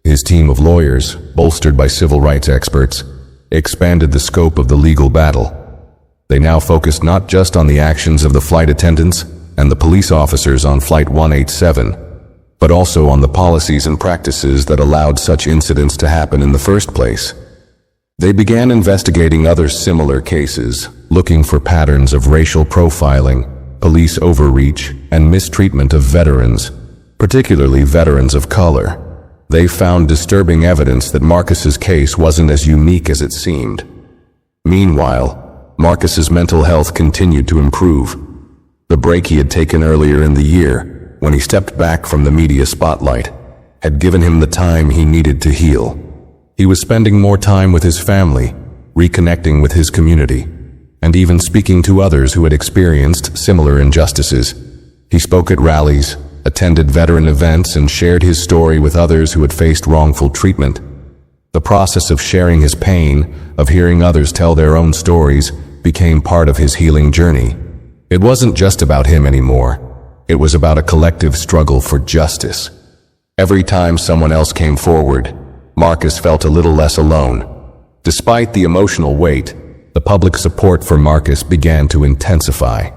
His team of lawyers, bolstered by civil rights experts, expanded the scope of the legal battle. They now focused not just on the actions of the flight attendants and the police officers on Flight 187, but also on the policies and practices that allowed such incidents to happen in the first place. They began investigating other similar cases, looking for patterns of racial profiling, police overreach, and mistreatment of veterans, particularly veterans of color. They found disturbing evidence that Marcus's case wasn't as unique as it seemed. Meanwhile, Marcus's mental health continued to improve. The break he had taken earlier in the year, when he stepped back from the media spotlight, had given him the time he needed to heal. He was spending more time with his family, reconnecting with his community, and even speaking to others who had experienced similar injustices. He spoke at rallies, attended veteran events, and shared his story with others who had faced wrongful treatment. The process of sharing his pain, of hearing others tell their own stories, became part of his healing journey. It wasn't just about him anymore. It was about a collective struggle for justice. Every time someone else came forward, Marcus felt a little less alone. Despite the emotional weight, the public support for Marcus began to intensify.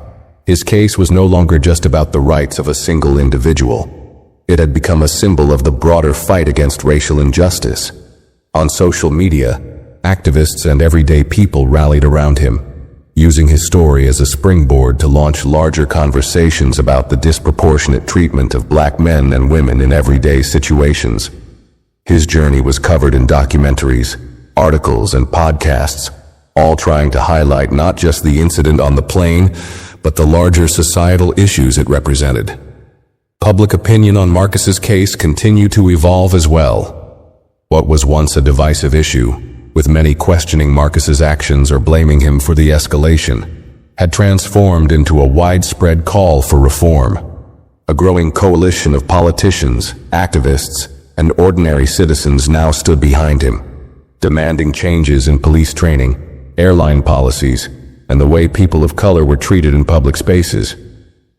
His case was no longer just about the rights of a single individual. It had become a symbol of the broader fight against racial injustice. On social media, activists and everyday people rallied around him, using his story as a springboard to launch larger conversations about the disproportionate treatment of black men and women in everyday situations. His journey was covered in documentaries, articles, and podcasts, all trying to highlight not just the incident on the plane, but the larger societal issues it represented. Public opinion on Marcus's case continued to evolve as well. What was once a divisive issue, with many questioning Marcus's actions or blaming him for the escalation, had transformed into a widespread call for reform. A growing coalition of politicians, activists, and ordinary citizens now stood behind him, demanding changes in police training, airline policies, and the way people of color were treated in public spaces.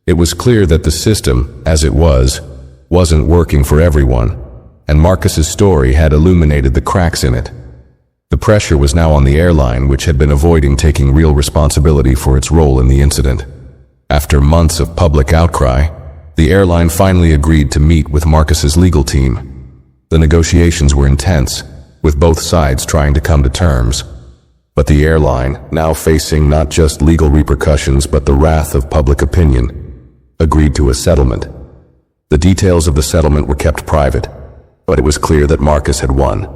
It was clear that the system, as it wasn't working for everyone, and Marcus's story had illuminated the cracks in it. The pressure was now on the airline, which had been avoiding taking real responsibility for its role in the incident. After months of public outcry, the airline finally agreed to meet with Marcus's legal team. The negotiations were intense, with both sides trying to come to terms. But the airline, now facing not just legal repercussions but the wrath of public opinion, agreed to a settlement. The details of the settlement were kept private, but it was clear that Marcus had won.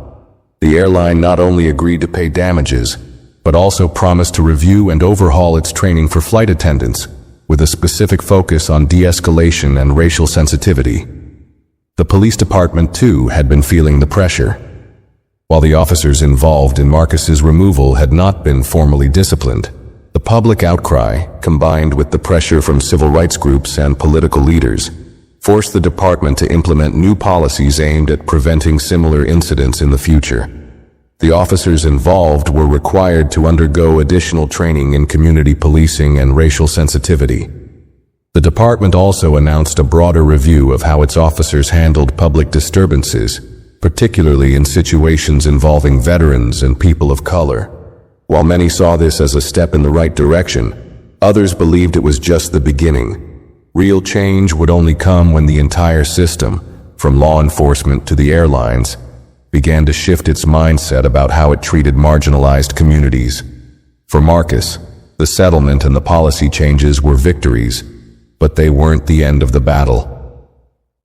The airline not only agreed to pay damages, but also promised to review and overhaul its training for flight attendants, with a specific focus on de-escalation and racial sensitivity. The police department, too, had been feeling the pressure. While the officers involved in Marcus's removal had not been formally disciplined, the public outcry, combined with the pressure from civil rights groups and political leaders, forced the department to implement new policies aimed at preventing similar incidents in the future. The officers involved were required to undergo additional training in community policing and racial sensitivity. The department also announced a broader review of how its officers handled public disturbances, particularly in situations involving veterans and people of color. While many saw this as a step in the right direction, others believed it was just the beginning. Real change would only come when the entire system, from law enforcement to the airlines, began to shift its mindset about how it treated marginalized communities. For Marcus, the settlement and the policy changes were victories, but they weren't the end of the battle.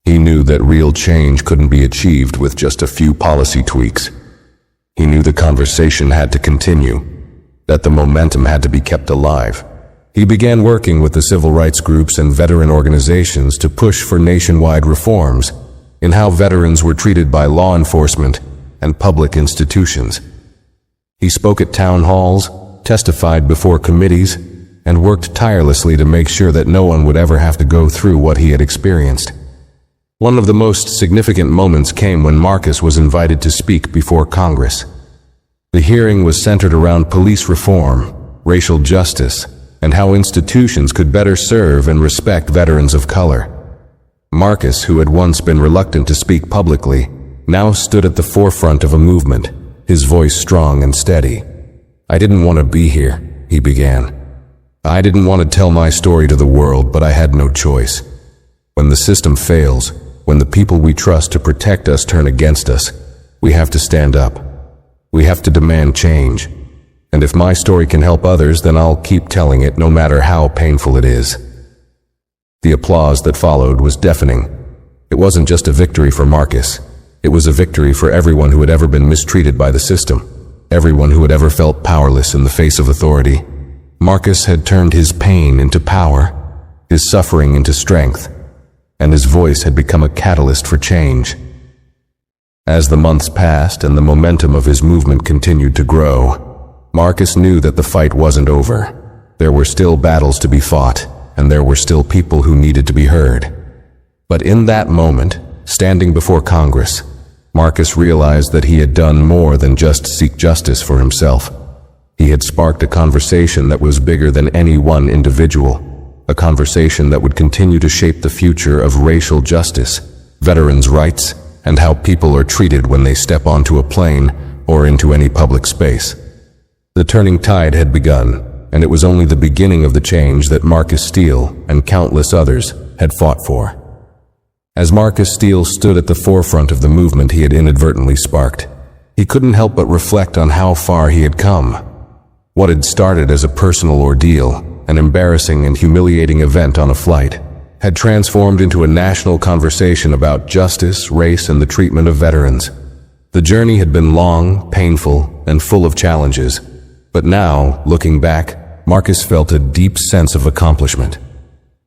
He knew that real change couldn't be achieved with just a few policy tweaks. He knew the conversation had to continue, that the momentum had to be kept alive. He began working with the civil rights groups and veteran organizations to push for nationwide reforms in how veterans were treated by law enforcement and public institutions. He spoke at town halls, testified before committees, and worked tirelessly to make sure that no one would ever have to go through what he had experienced. One of the most significant moments came when Marcus was invited to speak before Congress. The hearing was centered around police reform, racial justice, and how institutions could better serve and respect veterans of color. Marcus, who had once been reluctant to speak publicly, now stood at the forefront of a movement, his voice strong and steady. "I didn't want to be here," he began. "I didn't want to tell my story to the world, but I had no choice. When the system fails, when the people we trust to protect us turn against us, we have to stand up. We have to demand change. And if my story can help others, then I'll keep telling it no matter how painful it is." The applause that followed was deafening. It wasn't just a victory for Marcus. It was a victory for everyone who had ever been mistreated by the system, everyone who had ever felt powerless in the face of authority. Marcus had turned his pain into power, his suffering into strength, and his voice had become a catalyst for change. As the months passed and the momentum of his movement continued to grow, Marcus knew that the fight wasn't over. There were still battles to be fought, and there were still people who needed to be heard. But in that moment, standing before Congress, Marcus realized that he had done more than just seek justice for himself. He had sparked a conversation that was bigger than any one individual, a conversation that would continue to shape the future of racial justice, veterans' rights, and how people are treated when they step onto a plane or into any public space. The turning tide had begun, and it was only the beginning of the change that Marcus Steele and countless others had fought for. As Marcus Steele stood at the forefront of the movement he had inadvertently sparked, he couldn't help but reflect on how far he had come. What had started as a personal ordeal, an embarrassing and humiliating event on a flight, had transformed into a national conversation about justice, race, and the treatment of veterans. The journey had been long, painful, and full of challenges, but now, looking back, Marcus felt a deep sense of accomplishment.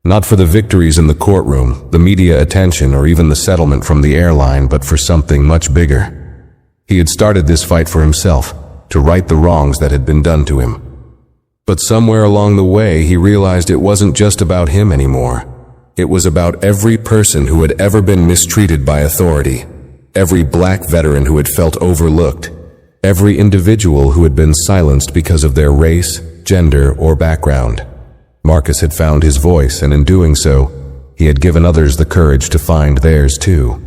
Not for the victories in the courtroom, the media attention, or even the settlement from the airline, but for something much bigger. He had started this fight for himself, to right the wrongs that had been done to him. But somewhere along the way, he realized it wasn't just about him anymore. It was about every person who had ever been mistreated by authority, every black veteran who had felt overlooked, every individual who had been silenced because of their race, gender, or background. Marcus had found his voice, and in doing so, he had given others the courage to find theirs too.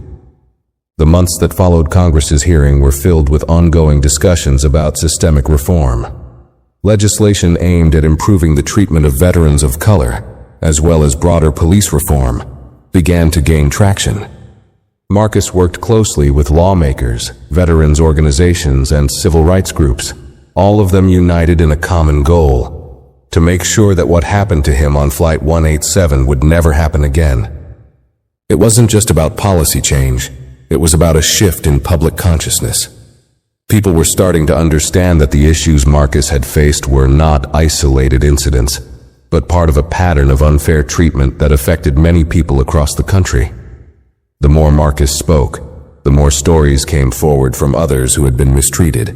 The months that followed Congress's hearing were filled with ongoing discussions about systemic reform. Legislation aimed at improving the treatment of veterans of color, as well as broader police reform, began to gain traction. Marcus worked closely with lawmakers, veterans organizations, and civil rights groups, all of them united in a common goal: to make sure that what happened to him on Flight 187 would never happen again. It wasn't just about policy change, it was about a shift in public consciousness. People were starting to understand that the issues Marcus had faced were not isolated incidents, but part of a pattern of unfair treatment that affected many people across the country. The more Marcus spoke, the more stories came forward from others who had been mistreated,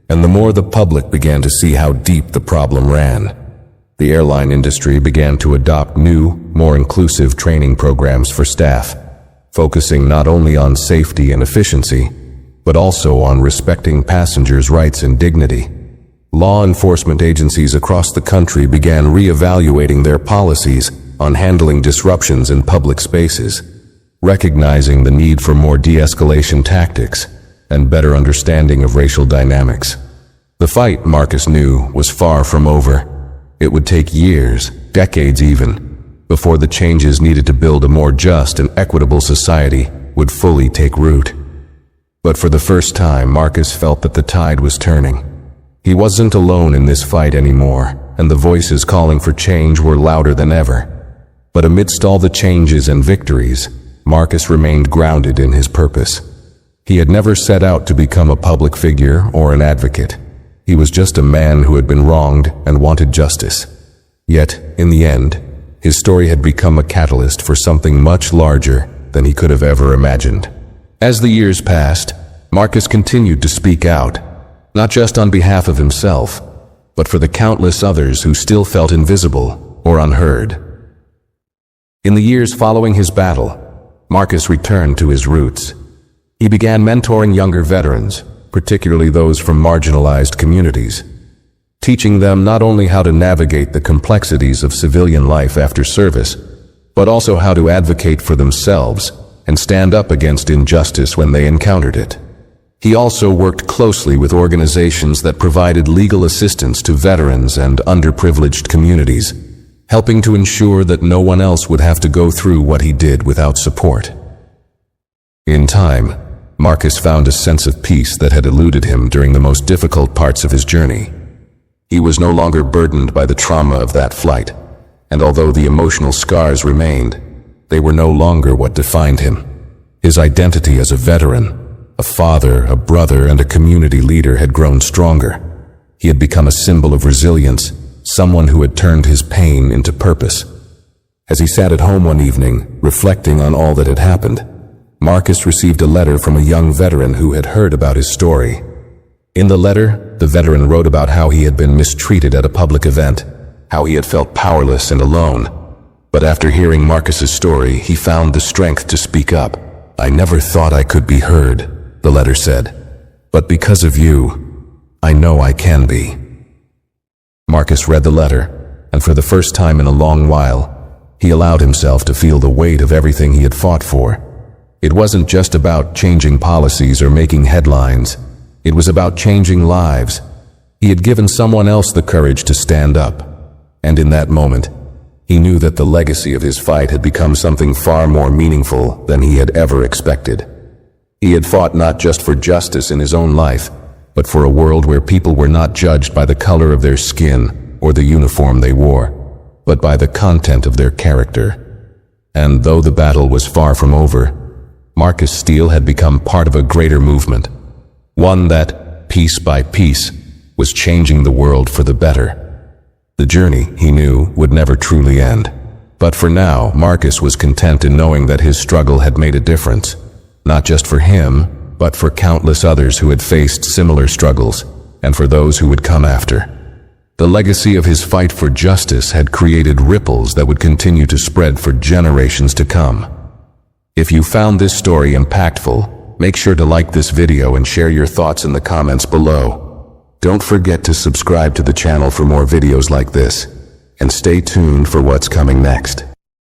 and the more the public began to see how deep the problem ran. The airline industry began to adopt new, more inclusive training programs for staff, focusing not only on safety and efficiency, but also on respecting passengers' rights and dignity. Law enforcement agencies across the country began re-evaluating their policies on handling disruptions in public spaces, recognizing the need for more de-escalation tactics and better understanding of racial dynamics. The fight, Marcus knew, was far from over. It would take years, decades even, before the changes needed to build a more just and equitable society would fully take root. But for the first time, Marcus felt that the tide was turning. He wasn't alone in this fight anymore, and the voices calling for change were louder than ever. But amidst all the changes and victories, Marcus remained grounded in his purpose. He had never set out to become a public figure or an advocate. He was just a man who had been wronged and wanted justice. Yet, in the end, his story had become a catalyst for something much larger than he could have ever imagined. As the years passed, Marcus continued to speak out, not just on behalf of himself, but for the countless others who still felt invisible or unheard. In the years following his battle, Marcus returned to his roots. He began mentoring younger veterans, particularly those from marginalized communities, teaching them not only how to navigate the complexities of civilian life after service, but also how to advocate for themselves and stand up against injustice when they encountered it. He also worked closely with organizations that provided legal assistance to veterans and underprivileged communities, helping to ensure that no one else would have to go through what he did without support. In time, Marcus found a sense of peace that had eluded him during the most difficult parts of his journey. He was no longer burdened by the trauma of that flight, and although the emotional scars remained, they were no longer what defined him. His identity as a veteran, a father, a brother, and a community leader had grown stronger. He had become a symbol of resilience, someone who had turned his pain into purpose. As he sat at home one evening, reflecting on all that had happened, Marcus received a letter from a young veteran who had heard about his story. In the letter, the veteran wrote about how he had been mistreated at a public event, how he had felt powerless and alone. But after hearing Marcus's story, he found the strength to speak up. "I never thought I could be heard," the letter said. "But because of you, I know I can be." Marcus read the letter, and for the first time in a long while, he allowed himself to feel the weight of everything he had fought for. It wasn't just about changing policies or making headlines. It was about changing lives. He had given someone else the courage to stand up. And in that moment, he knew that the legacy of his fight had become something far more meaningful than he had ever expected. He had fought not just for justice in his own life, but for a world where people were not judged by the color of their skin or the uniform they wore, but by the content of their character. And though the battle was far from over, Marcus Steele had become part of a greater movement, one that, piece by piece, was changing the world for the better. The journey, he knew, would never truly end. But for now, Marcus was content in knowing that his struggle had made a difference, not just for him, but for countless others who had faced similar struggles, and for those who would come after. The legacy of his fight for justice had created ripples that would continue to spread for generations to come. If you found this story impactful, make sure to like this video and share your thoughts in the comments below. Don't forget to subscribe to the channel for more videos like this, and stay tuned for what's coming next.